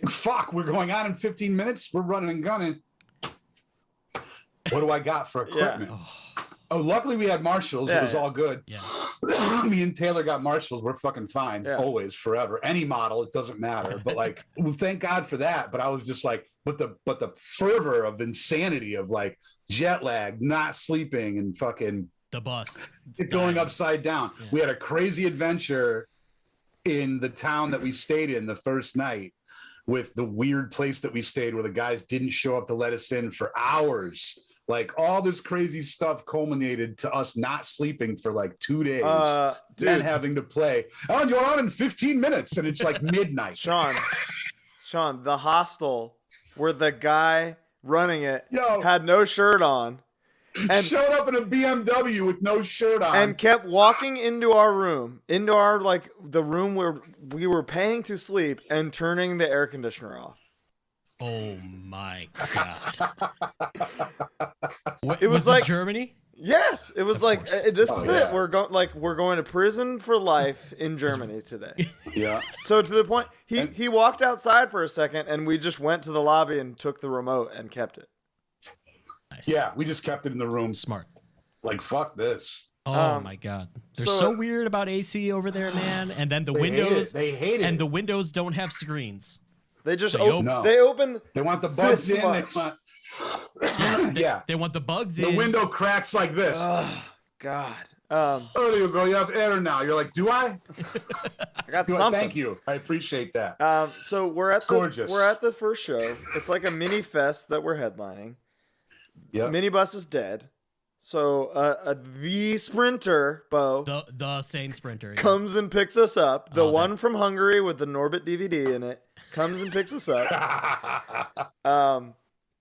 S3: fuck, we're going on in 15 minutes. We're running and gunning. What do I got for equipment?
S2: Yeah.
S3: Oh, luckily we had Marshalls. It was all good.
S2: Yeah.
S3: Me and Taylor got Marshalls. We're fucking fine. Yeah. Always, forever. Any model, it doesn't matter. But like, well, thank God for that. But I was just like, but the fervor of insanity of like jet lag, not sleeping, and fucking
S2: the bus
S3: going upside down. Yeah. We had a crazy adventure in the town that we stayed in the first night with the weird place that we stayed where the guys didn't show up to let us in for hours Like all this crazy stuff culminated to us not sleeping for like 2 days, then having to play. Oh, you're on in 15 minutes, and it's like midnight.
S1: Sean, the hostel where the guy running it had no shirt on.
S3: And showed up in a BMW with no shirt on.
S1: And kept walking into our room, like the room where we were paying to sleep, and turning the air conditioner off.
S2: Oh my God.
S1: It was like
S2: Germany?
S1: Yes. It was like, this is it. We're going to prison for life in Germany today.
S3: Yeah.
S1: So to the point, he walked outside for a second, and we just went to the lobby and took the remote and kept it.
S2: Nice.
S3: Yeah, we just kept it in the room.
S2: Smart.
S3: Like, fuck this.
S2: Oh my God. They're so weird about AC over there, man. And then the windows.
S3: They hate it.
S2: And the windows don't have screens.
S1: They just
S2: So
S1: open.
S3: They want the bugs in.
S2: They want the bugs in.
S3: The window cracks like this.
S1: Oh, God.
S3: Oh, there you go. You have air now. You're like, do I?
S1: I got something.
S3: Thank you. I appreciate that.
S1: So we're at the first show. It's like a mini fest that we're headlining.
S3: Yep.
S1: Minibus is dead. So the sprinter, Bo,
S2: the same sprinter
S1: comes and picks us up. The one from Hungary with the Norbit DVD in it comes and picks us up.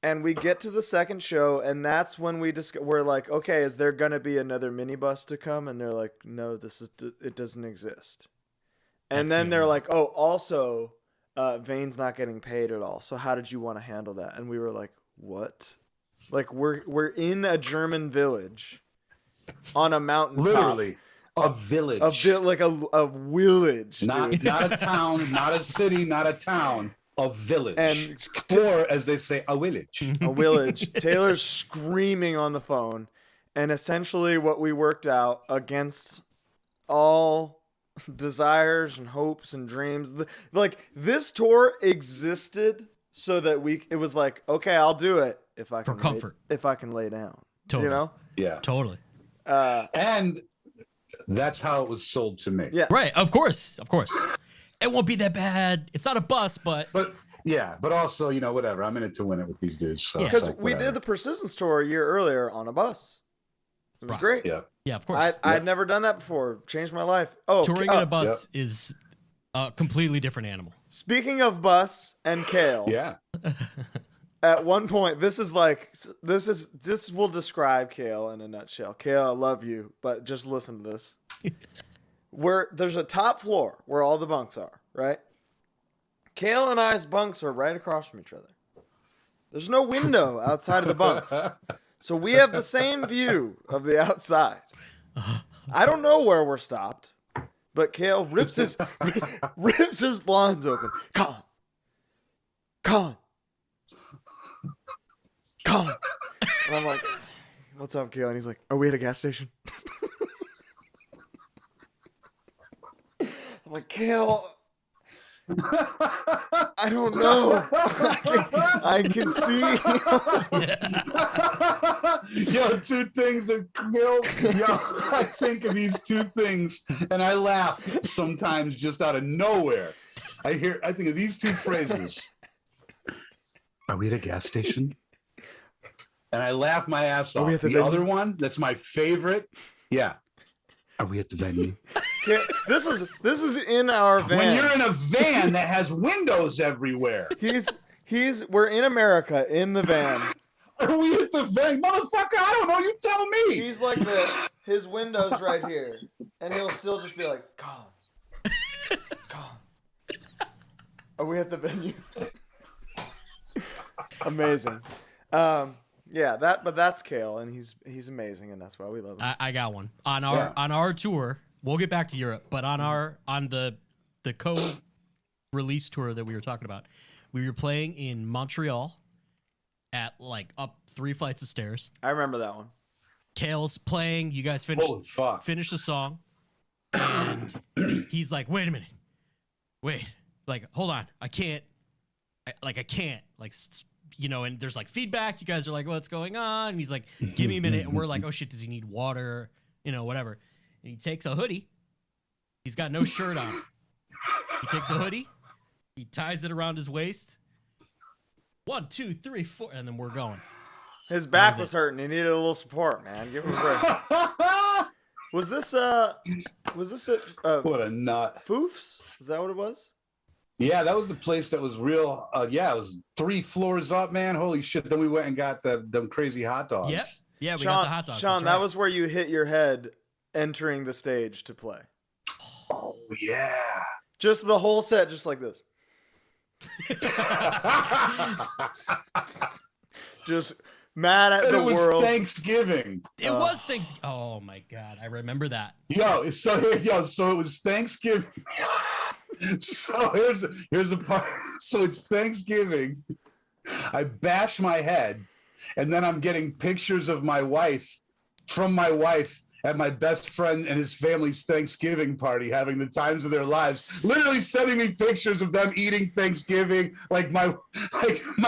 S1: And we get to the second show, and that's when we're like, okay, is there gonna be another minibus to come? And they're like, no, it doesn't exist. And then they're like, oh, also, Vane's not getting paid at all. So how did you want to handle that? And we were like, what? Like we're in a German village on a mountain.
S3: Literally a village.
S1: Like a village.
S3: Not a town, not a city, not a town. A village.
S1: And
S3: or as they say, a village.
S1: A village. Taylor's screaming on the phone. And essentially what we worked out against all desires and hopes and dreams. Like this tour existed so that it was like, okay, I'll do it. If I can
S2: for comfort,
S1: if I can lay down,
S2: totally.
S1: You know,
S3: yeah,
S2: totally.
S3: And that's how it was sold to me.
S1: Yeah,
S2: right. Of course. It won't be that bad. It's not a bus, but
S3: also, whatever. I'm in it to win it with these dudes. So
S1: because we did the Persistence tour a year earlier on a bus. It was great.
S3: Yeah,
S2: of course.
S1: I'd never done that before. Changed my life. Oh,
S2: touring in a bus is a completely different animal.
S1: Speaking of bus and Kale.
S3: Yeah.
S1: At one point, this will describe Kale in a nutshell. Kale, I love you, but just listen to this. There's a top floor where all the bunks are, right? Kale and I's bunks are right across from each other. There's no window outside of the bunks. So we have the same view of the outside. I don't know where we're stopped, but Kale rips his blinds open. Colin. And I'm like, what's up, Kale? And he's like, are we at a gas station? I'm like, Kale, I don't know. I can see.
S3: Two things that I think of these two things, and I laugh sometimes just out of nowhere. I think of these two phrases. Are we at a gas station? And I laugh my ass off. The other one, that's my favorite. Yeah. Are we at the venue?
S1: This is in our van.
S3: When you're in a van that has windows everywhere.
S1: We're in America in the van.
S3: Are we at the venue? Motherfucker, I don't know. You tell me.
S1: He's like this. His window's right here. And he'll still just be like, Colin. Are we at the venue? Amazing. But that's Kale, and he's amazing, and that's why we love him.
S2: I got one on our tour. We'll get back to Europe, but on the co-release tour that we were talking about, we were playing in Montreal at like up 3 flights of stairs.
S1: I remember that one.
S2: Kale's playing. You guys finish the song, and he's like, "Wait a minute, like hold on, I can't, and there's like feedback. You guys are like, what's going on? And he's like, give me a minute. And we're like, oh shit, does he need water? Whatever. And he takes a hoodie. He's got no shirt on. He takes a hoodie. He ties it around his waist. 1, 2, 3, 4. And then we're going.
S1: His back was hurting. He needed a little support, man. Give him a break. Was this
S3: what a nut.
S1: Foofs? Is that what it was?
S3: Yeah, that was the place that was real. Yeah, it was 3 floors up, man. Holy shit. Then we went and got them crazy hot dogs.
S2: Yep. Yeah, we
S1: Sean,
S2: got the hot dogs.
S1: Sean,
S2: right.
S1: that was where you hit your head entering the stage to play.
S3: Oh, yeah.
S1: Just the whole set, just like this. Just mad at the world.
S3: Thanksgiving.
S2: It was Thanksgiving. Oh my God, I remember that.
S3: So it was Thanksgiving. So here's the part. So it's Thanksgiving. I bash my head, and then I'm getting pictures of my wife at my best friend and his family's Thanksgiving party, having the times of their lives, literally sending me pictures of them eating Thanksgiving, like my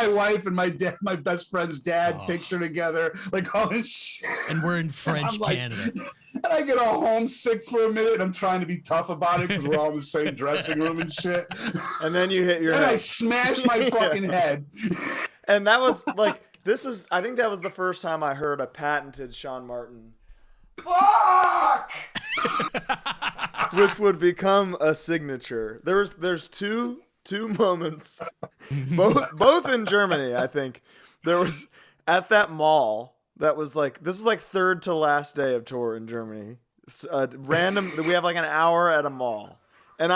S3: wife and my best friend's dad picture together, like all this shit.
S2: And we're in French Canada.
S3: And I get all homesick for a minute. And I'm trying to be tough about it because we're all in the same dressing room and shit.
S1: And then you hit your
S3: head.
S1: And
S3: I smashed my fucking head.
S1: And that was like, I think that was the first time I heard a patented Sean Martin fuck, which would become a signature. There's two moments, both in Germany. I think there was at that mall that was like, this was like third to last day of tour in Germany. Random, we have like an hour at a mall, and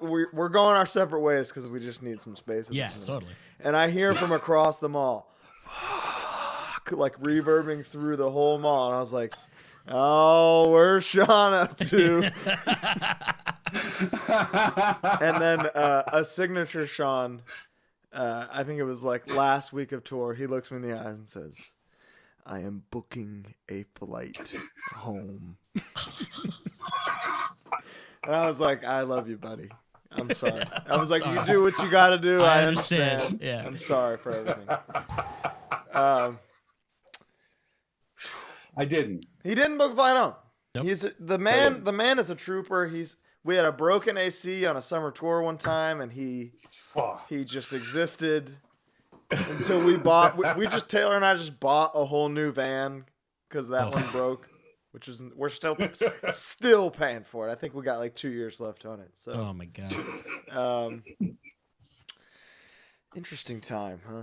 S1: we're going our separate ways because we just need some space.
S2: Yeah, totally.
S1: And I hear from across the mall, fuck, like reverbing through the whole mall, and I was like, oh, where's Sean up to? And then a signature Sean, I think it was like last week of tour, he looks me in the eyes and says, I am booking a flight home. And I was like, I love you, buddy. I'm sorry. I was like, you do what you got to do. I understand.
S2: Yeah.
S1: I'm sorry for everything.
S3: I didn't.
S1: He didn't book a flight home.
S2: Nope.
S1: He's the man. The man is a trooper. We had a broken AC on a summer tour one time, and he just existed until we bought. Taylor and I just bought a whole new van because that one broke, which is we're still paying for it. I think we got like 2 years left on it. So.
S2: Oh my God.
S1: Interesting time, huh?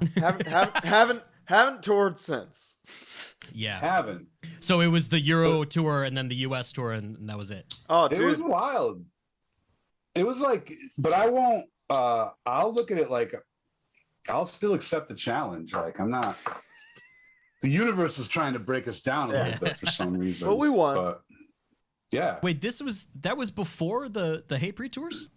S1: Haven't toured since.
S2: Yeah.
S3: Haven't.
S2: So it was the Euro tour and then the US tour, and that was it.
S1: Oh, dude.
S3: It was wild. It was like, but I won't, I'll look at it like, I'll still accept the challenge. Like, I'm not, the universe was trying to break us down a little bit for some reason.
S1: But we won.
S3: But, yeah.
S2: Wait, that was before the Hatebreed tours?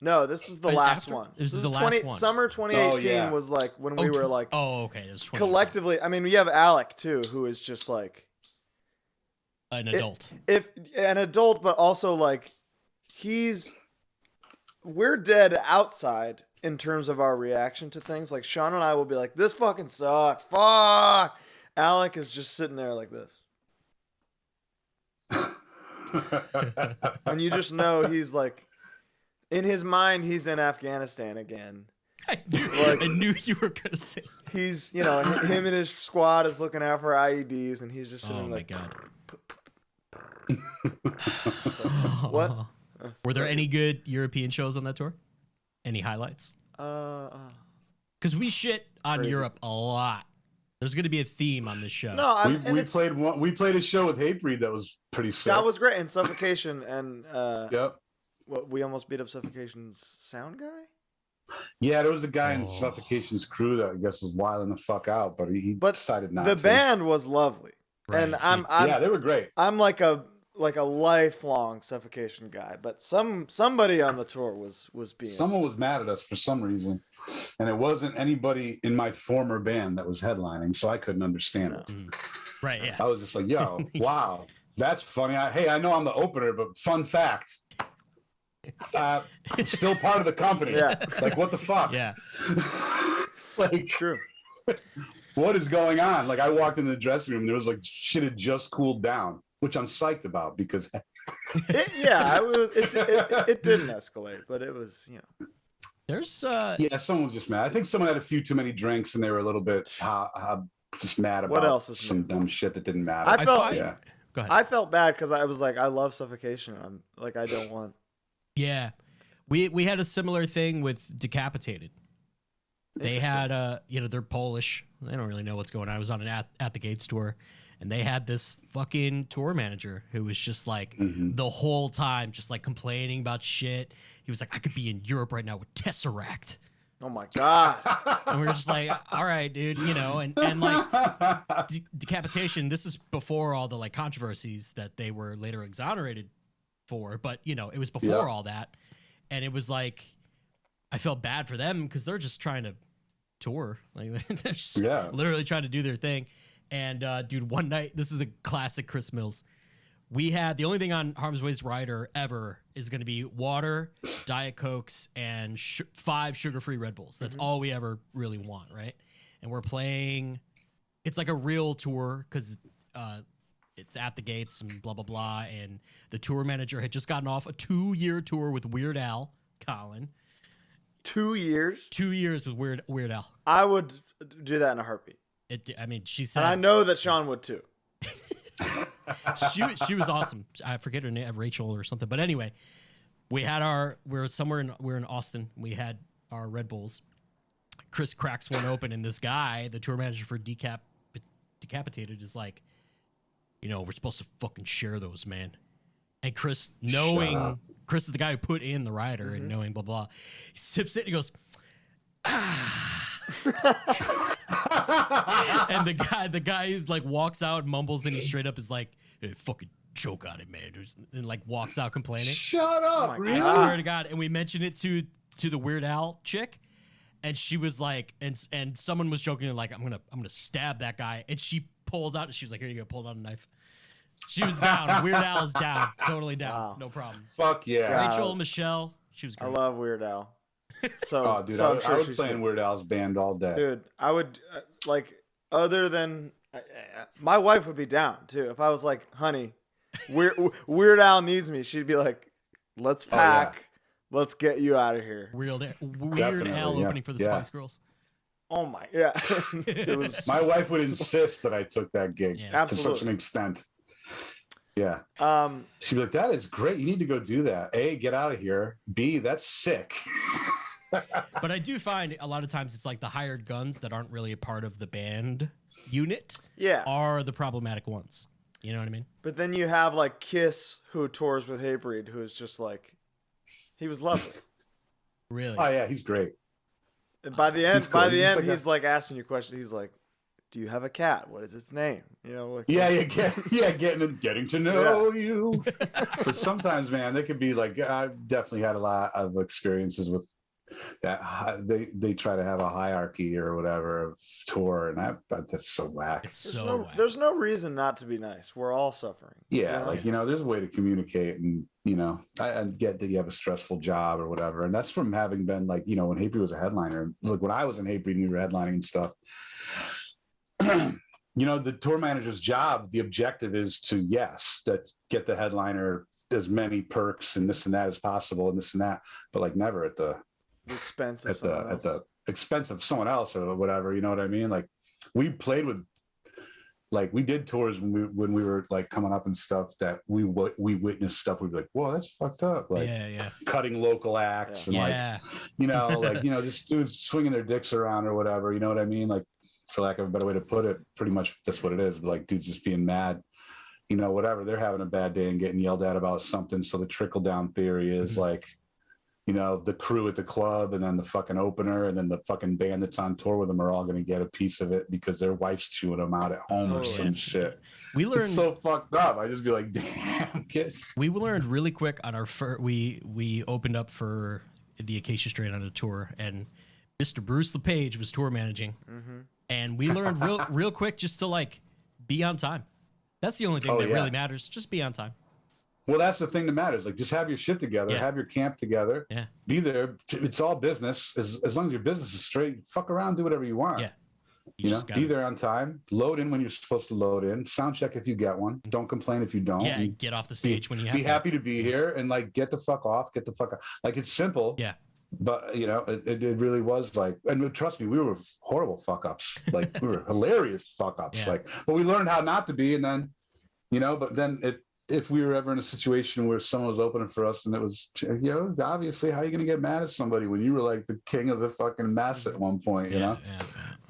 S1: No, this was the last
S2: after?
S1: one.
S2: This was the last one.
S1: Summer 2018 was like when we were like.
S2: Oh, okay. It was
S1: collectively, I mean, we have Alec too, who is just like
S2: an adult.
S1: If an adult, but also like we're dead outside in terms of our reaction to things. Like Sean and I will be like, "This fucking sucks, fuck." Alec is just sitting there like this, and you just know he's like. In his mind, he's in Afghanistan again.
S2: I knew you were gonna say.
S1: He's, him and his squad is looking out for IEDs, and he's just sitting like.
S2: Oh my
S1: God. What?
S2: Were there any good European shows on that tour? Any highlights? Because we shit on
S1: crazy.
S2: Europe a lot. There's gonna be a theme on this show.
S1: No,
S3: we played a show with Hatebreed that was pretty sick.
S1: That was great, and Suffocation, and
S3: yep.
S1: What, we almost beat up Suffocation's sound guy?
S3: Yeah, there was a guy in Suffocation's crew that I guess was wilding the fuck out, but he decided not to.
S1: The band was lovely.
S2: Right.
S1: And
S3: they were great.
S1: I'm like a lifelong Suffocation guy, but somebody on the tour was being.
S3: Someone was mad at us for some reason, and it wasn't anybody in my former band that was headlining, so I couldn't understand it.
S2: Right, yeah.
S3: I was just like, yo, wow, that's funny. I know I'm the opener, but fun fact. Still part of the company.
S1: Yeah.
S3: Like, what the fuck?
S2: Yeah.
S1: Like, it's true.
S3: What is going on? Like, I walked in the dressing room and there was like shit had just cooled down, which I'm psyched about because
S1: it didn't escalate, but it was,
S2: There's
S3: yeah, someone was just mad. I think someone had a few too many drinks and they were a little bit just mad
S1: What
S3: about
S1: else is
S3: some dumb shit that didn't matter.
S1: I felt
S3: yeah.
S2: Go ahead.
S1: I felt bad because I was like, I love Suffocation. I'm like, I don't want.
S2: Yeah, we had a similar thing with Decapitated. They had they're Polish. They don't really know what's going on. I was on an at the Gates tour, and they had this fucking tour manager who was just like the whole time just like complaining about shit. He was like, I could be in Europe right now with Tesseract.
S1: Oh my god!
S2: And we were just like, all right, dude, and like Decapitation. This is before all the like controversies that they were later exonerated for, but it was before all that, and it was like I felt bad for them because they're just trying to tour, like they're just literally trying to do their thing. And dude, one night, this is a classic Chris Mills. We had the only thing on Harm's Way's rider ever is going to be water, Diet Cokes, and 5 sugar-free Red Bulls. That's all we ever really want, right? And we're playing. It's like a real tour because it's at the Gates and blah blah blah. And the tour manager had just gotten off a 2-year tour with Weird Al, Colin.
S1: 2 years?
S2: 2 years with Weird Al.
S1: I would do that in a heartbeat.
S2: She said.
S1: And I know that Sean would too.
S2: she was awesome. I forget her name, Rachel or something. But anyway, we're in Austin. We had our Red Bulls. Chris cracks one open, and this guy, the tour manager for Decapitated, is like, we're supposed to fucking share those, man. And Chris, knowing Chris is the guy who put in the rider and knowing blah blah, he sips it and he goes, ah. And the guy like walks out, mumbles, and he straight up is like, hey, fucking choke on it, man, and like walks out complaining.
S3: Shut up!
S2: I swear to God. And we mentioned it to the Weird Al chick, and she was like, and someone was joking like, I'm gonna stab that guy, and she pulls out, and she was like, here you go, pulled out a knife. She was down. Weird Al is down, totally down, no problem.
S3: Fuck yeah,
S2: Rachel, Michelle, she was great.
S1: I love Weird Al. So,
S3: dude,
S1: so
S3: I was playing Weird Al's band all day.
S1: Dude, I would like, other than my wife would be down too. If I was like, honey, Weird Al needs me, she'd be like, let's pack, let's get you out of here.
S2: Weird Al opening for the Spice Girls.
S1: Oh my, it was.
S3: My wife would insist that I took that gig to such an extent. Yeah. She'd be like, that is great. You need to go do that. A, get out of here. B, that's sick.
S2: But I do find a lot of times it's like the hired guns that aren't really a part of the band unit are the problematic ones. You know what I mean?
S1: But then you have like Kiss, who tours with Hatebreed, who is just like, he was lovely.
S2: Really?
S3: Oh yeah, he's great.
S1: And by the end, he's like asking you questions. He's like, do you have a cat? What is its name? Like,
S3: getting to know you. But sometimes, man, they could be like, I've definitely had a lot of experiences with that. They try to have a hierarchy or whatever of tour, and that's so whack.
S1: There's no reason not to be nice. We're all suffering.
S3: Yeah, there's a way to communicate, and I get that you have a stressful job or whatever, and that's from having been like, when Hatebreed was a headliner. Like when I was in Hatebreed and we were headlining and stuff. The tour manager's job, the objective is to get the headliner as many perks and this and that as possible and this and that, but like never at the expense of someone else or whatever. You know what I mean? Like we played with, like we did tours when we were like coming up and stuff that we witnessed stuff. We'd be like, whoa, that's fucked up. Like cutting local acts and just dudes swinging their dicks around or whatever. You know what I mean? Like, for lack of a better way to put it, pretty much that's what it is. But like dudes just being mad, whatever. They're having a bad day and getting yelled at about something. So the trickle down theory is like, the crew at the club and then the fucking opener and then the fucking band that's on tour with them are all going to get a piece of it because their wife's chewing them out at home or some shit.
S2: We learned
S3: it's so fucked up. I just be like, damn.
S2: We learned really quick on our we opened up for the Acacia Strain on a tour, and Mr. Bruce LePage was tour managing. And we learned real quick just to like be on time. That's the only thing that really matters. Just be on time.
S3: Well, that's the thing that matters. Like just have your shit together, have your camp together, be there. It's all business. As long as your business is straight, fuck around, do whatever you want.
S2: Yeah.
S3: Be there on time, load in when you're supposed to load in, sound check if you get one. Don't complain if you don't.
S2: Yeah, get off the stage when you have
S3: to. Be happy to be here and like get the fuck off, get the fuck off. Like it's simple.
S2: Yeah.
S3: but you know, it really was like, and trust me, we were horrible fuck ups. Like we were hilarious fuck ups.
S2: Yeah.
S3: Like, but we learned how not to be, and then, you know, but then if we were ever in a situation where someone was opening for us and it was, you know, obviously, how are you going to get mad at somebody when you were like the king of the fucking mess at one point, you know?
S2: Yeah.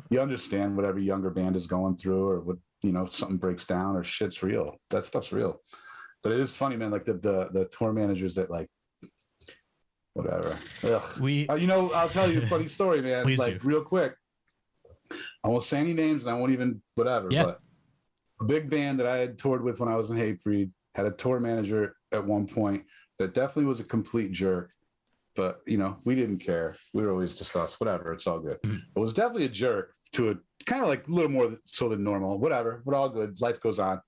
S3: You understand what every younger band is going through, or what, you know, something breaks down or shit's real. That stuff's real. But it is funny, man, like the tour managers that like, whatever. Ugh. You know, I'll tell you a funny story, man.
S2: Please
S3: like
S2: do.
S3: real quick. I won't say any names and I won't even whatever,
S2: Yeah.
S3: but a big band that I had toured with when I was in Hatebreed had a tour manager at one point that definitely was a complete jerk. But you know, we didn't care. We were always just us, whatever, it's all good. It was definitely a jerk to a kind of like a little more so than normal, whatever, but all good. Life goes on.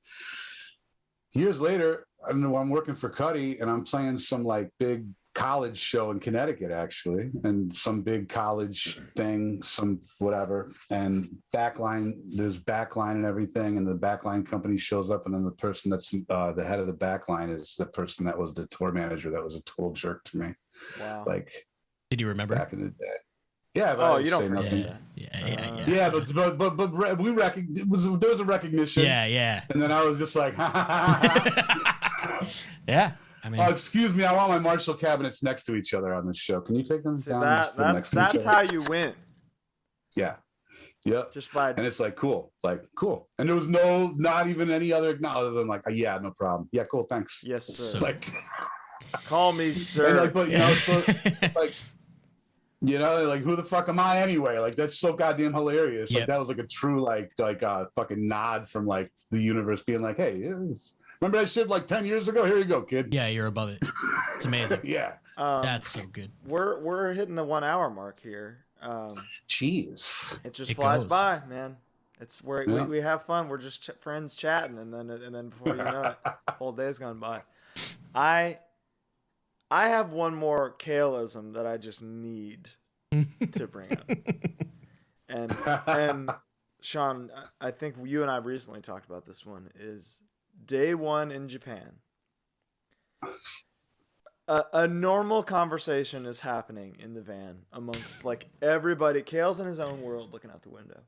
S3: Years later, I don't know, I'm working for Cudi and I'm playing some like big college show in Connecticut, actually, and some big college thing, some whatever, and there's backline and everything, and the backline company shows up, and then the person that's the head of the backline is the person that was the tour manager that was a total jerk to me.
S1: Wow.
S3: Like,
S2: did you remember
S3: back in the day? Yeah, but
S1: you don't
S3: say
S1: forget.
S3: nothing. Yeah, but we there was a recognition.
S2: Yeah.
S3: And then I was just like,
S2: Yeah. I mean,
S3: excuse me, I want my Marshall cabinets next to each other on this show. Can you take them down?
S1: That's how you win.
S3: Yeah.
S1: Just by,
S3: and it's like cool. And there was not even any other other than like, yeah, no problem. Yeah, cool, thanks.
S1: Yes, sir.
S2: So,
S3: like,
S1: call me sir.
S3: Like, but you know, so like, you know, like who the fuck am I anyway? Like that's so goddamn hilarious. Like that was like a true like fucking nod from like the universe being like, hey, remember that shit like 10 years ago? Here you go, kid.
S2: Yeah, you're above it. It's amazing.
S3: Yeah.
S2: That's so good.
S1: We're hitting the 1 hour mark here.
S3: Jeez.
S1: It flies
S2: goes
S1: by, man. It's where we have fun. We're just friends chatting, and then before you know it, the whole day's gone by. I have one more Kaleism that I just need to bring up, and Sean, I think you and I recently talked about this one. Is day one in Japan. A normal conversation is happening in the van amongst like everybody. Kale's in his own world looking out the window.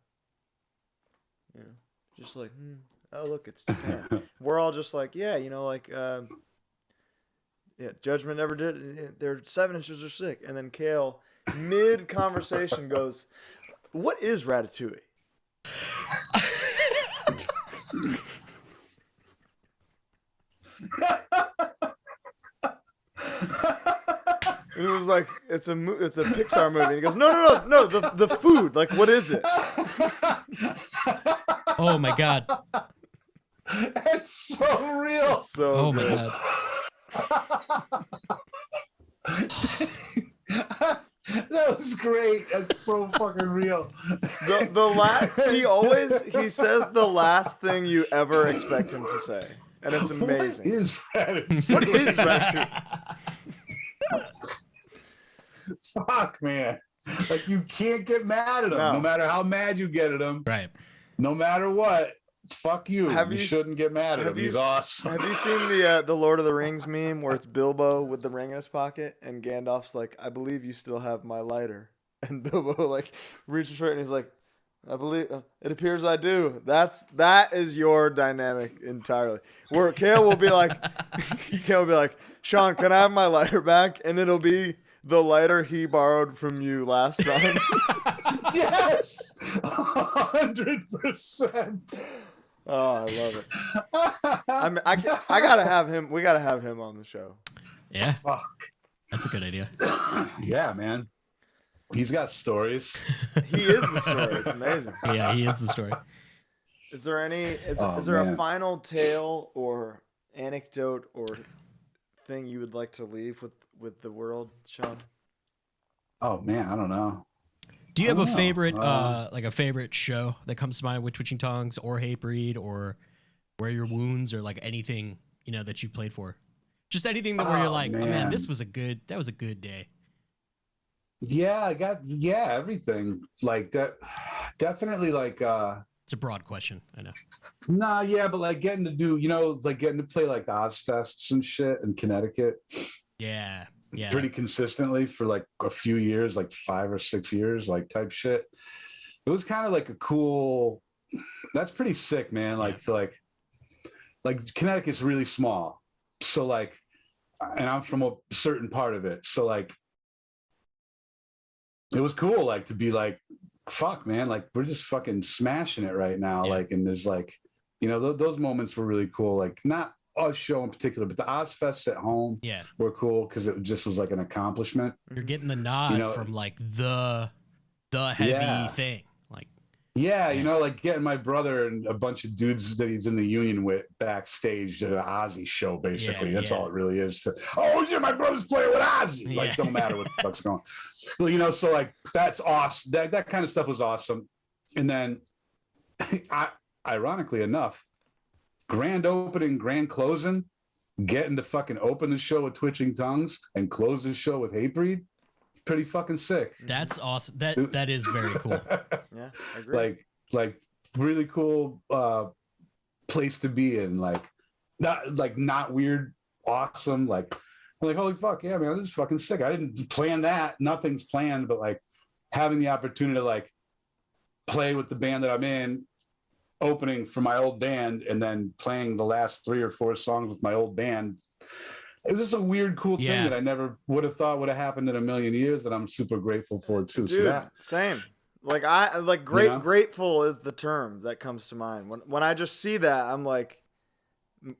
S1: You know, just like, oh, look, it's Japan. We're all just like, yeah, you know, like, Judgment never did. Their 7 inches are sick. And then Kale, mid conversation, goes, what is Ratatouille? It was like it's a Pixar movie. And he goes, no, the food. Like, what is it?
S2: Oh my god,
S3: it's so real.
S1: It's so
S2: oh
S1: good.
S2: my
S3: god. That was great. That's so fucking real.
S1: He says the last thing you ever expect him to say, and it's amazing.
S3: What is Ratatouille?
S1: What is Ratatouille?
S3: Fuck, man. Like, you can't get mad at him, no matter how mad you get at him.
S2: right.
S3: No matter what, fuck you. You shouldn't get mad at him. He's awesome.
S1: Have you seen the Lord of the Rings meme where it's Bilbo with the ring in his pocket and Gandalf's like, I believe you still have my lighter, and Bilbo like reaches for it and he's like, I believe it appears I do. That is your dynamic entirely. Where Kale will be like, Sean, can I have my lighter back? And it'll be the lighter he borrowed from you last time.
S3: Yes, 100%.
S1: Oh, I love it. I mean, I gotta have him. We gotta have him on the show.
S2: Yeah,
S3: fuck,
S2: that's a good idea.
S3: Yeah, man. He's got stories.
S1: He is the story. It's amazing.
S2: Yeah, he is the story.
S1: Is there a final tale or anecdote or thing you would like to leave with the world, Sean?
S3: Oh man, I don't know.
S2: Do you have a favorite, like a favorite show that comes to mind with Twitching Tongues or Hatebreed or Where Your Wounds or like anything, you know, that you played for? Just anything that where you're like, oh man, that was a good day.
S3: Yeah, I got everything like that. Definitely like
S2: it's a broad question, I know.
S3: Nah, yeah, but like getting to play like Ozfests and shit in Connecticut.
S2: Yeah.
S3: pretty consistently for like a few years, like 5 or 6 years, like type shit. It was kind of like a cool, that's pretty sick, man. Like to like Connecticut's really small. So like, and I'm from a certain part of it. So like, it was cool, like to be like, fuck, man, like we're just fucking smashing it right now. Yeah. Like, and there's like, you know, those moments were really cool. Like not a show in particular, but the Ozfests at home were cool because it just was like an accomplishment.
S2: You're getting the nod from like the heavy thing. Like,
S3: you know, like getting my brother and a bunch of dudes that he's in the union with backstage at an Ozzy show, basically. That's all it really is. My brother's playing with Ozzy. Like, don't matter what the fuck's going on. Well, you know, so like that's awesome. That kind of stuff was awesome. And then ironically enough, grand opening, grand closing, getting to fucking open the show with Twitching Tongues and close the show with Hatebreed, pretty fucking sick.
S2: That's awesome. That is very cool.
S1: Yeah, I agree.
S3: Like really cool place to be in. Like not weird, awesome. Like holy fuck, yeah, man, this is fucking sick. I didn't plan that. Nothing's planned, but like having the opportunity to like play with the band that I'm in, opening for my old band, and then playing the last 3 or 4 songs with my old band. It was just a weird, cool thing that I never would have thought would have happened in a million years, that I'm super grateful for too.
S1: Dude,
S3: so
S1: same. Like grateful is the term that comes to mind. When I just see that, I'm like,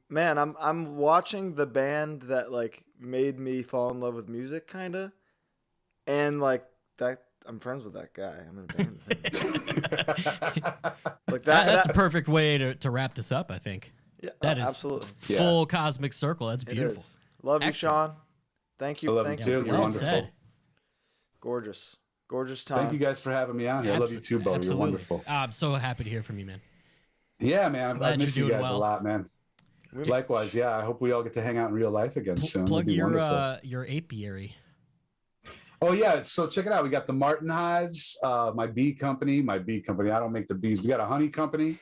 S1: man, I'm watching the band that like made me fall in love with music, kinda, and like that. I'm friends with that guy. I'm in a band with him. Like
S2: that's a perfect way to wrap this up, I think.
S1: Yeah,
S2: that is
S1: absolutely
S2: full cosmic circle. That's beautiful.
S1: Love you, Sean. Thank you.
S3: Thank you. You're wonderful.
S2: Said.
S1: Gorgeous time.
S3: Thank you guys for having me on here. I love you too, Bo. You're wonderful.
S2: I'm so happy to hear from you, man.
S3: Yeah, man. I miss you guys a lot, man. Likewise, yeah. I hope we all get to hang out in real life again soon.
S2: Plug your apiary.
S3: Oh yeah, so check it out. We got the Martin Hives, my bee company. I don't make the bees. We got a honey company,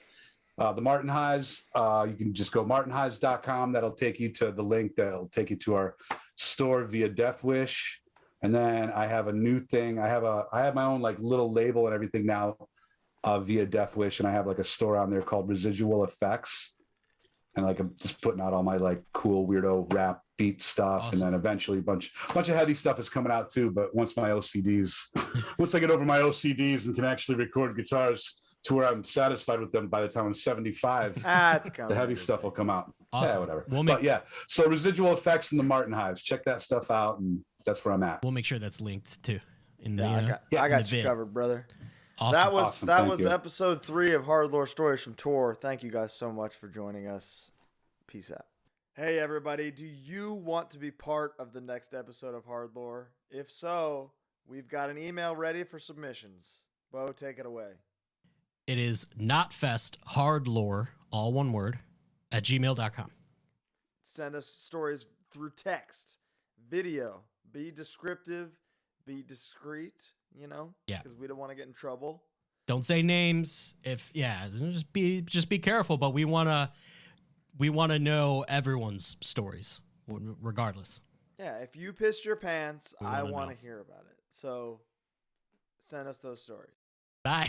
S3: the Martin Hives. You can just go martinhives.com. That'll take you to the link that'll take you to our store via Death Wish. And then I have a new thing. I have my own like little label and everything now via Death Wish, and I have like a store on there called Residual Effects. And like I'm just putting out all my like cool weirdo rap beat stuff, and then eventually a bunch of heavy stuff is coming out too. But once I get over my OCDs and can actually record guitars to where I'm satisfied with them by the time I'm 75, the heavy stuff will come out.
S2: Awesome.
S3: Yeah, whatever. So Residual Effects and the Martin Hives. Check that stuff out, and that's where I'm at.
S2: We'll make sure that's linked too. In the
S1: I got you covered, brother.
S2: Awesome.
S1: That was episode 3 of HardLore Stories from Tour. Thank you guys so much for joining us. Peace out. Hey everybody, do you want to be part of the next episode of HardLore? If so, we've got an email ready for submissions. Bo, take it away.
S2: It is notfesthardlore, all one word, @gmail.com.
S1: Send us stories through text, video. Be descriptive, be discreet, you know?
S2: Yeah.
S1: Because we don't want to get in trouble.
S2: Don't say names. Just be careful, but we want to know everyone's stories, regardless.
S1: Yeah, if you pissed your pants, I want to hear about it. So send us those stories.
S2: Bye.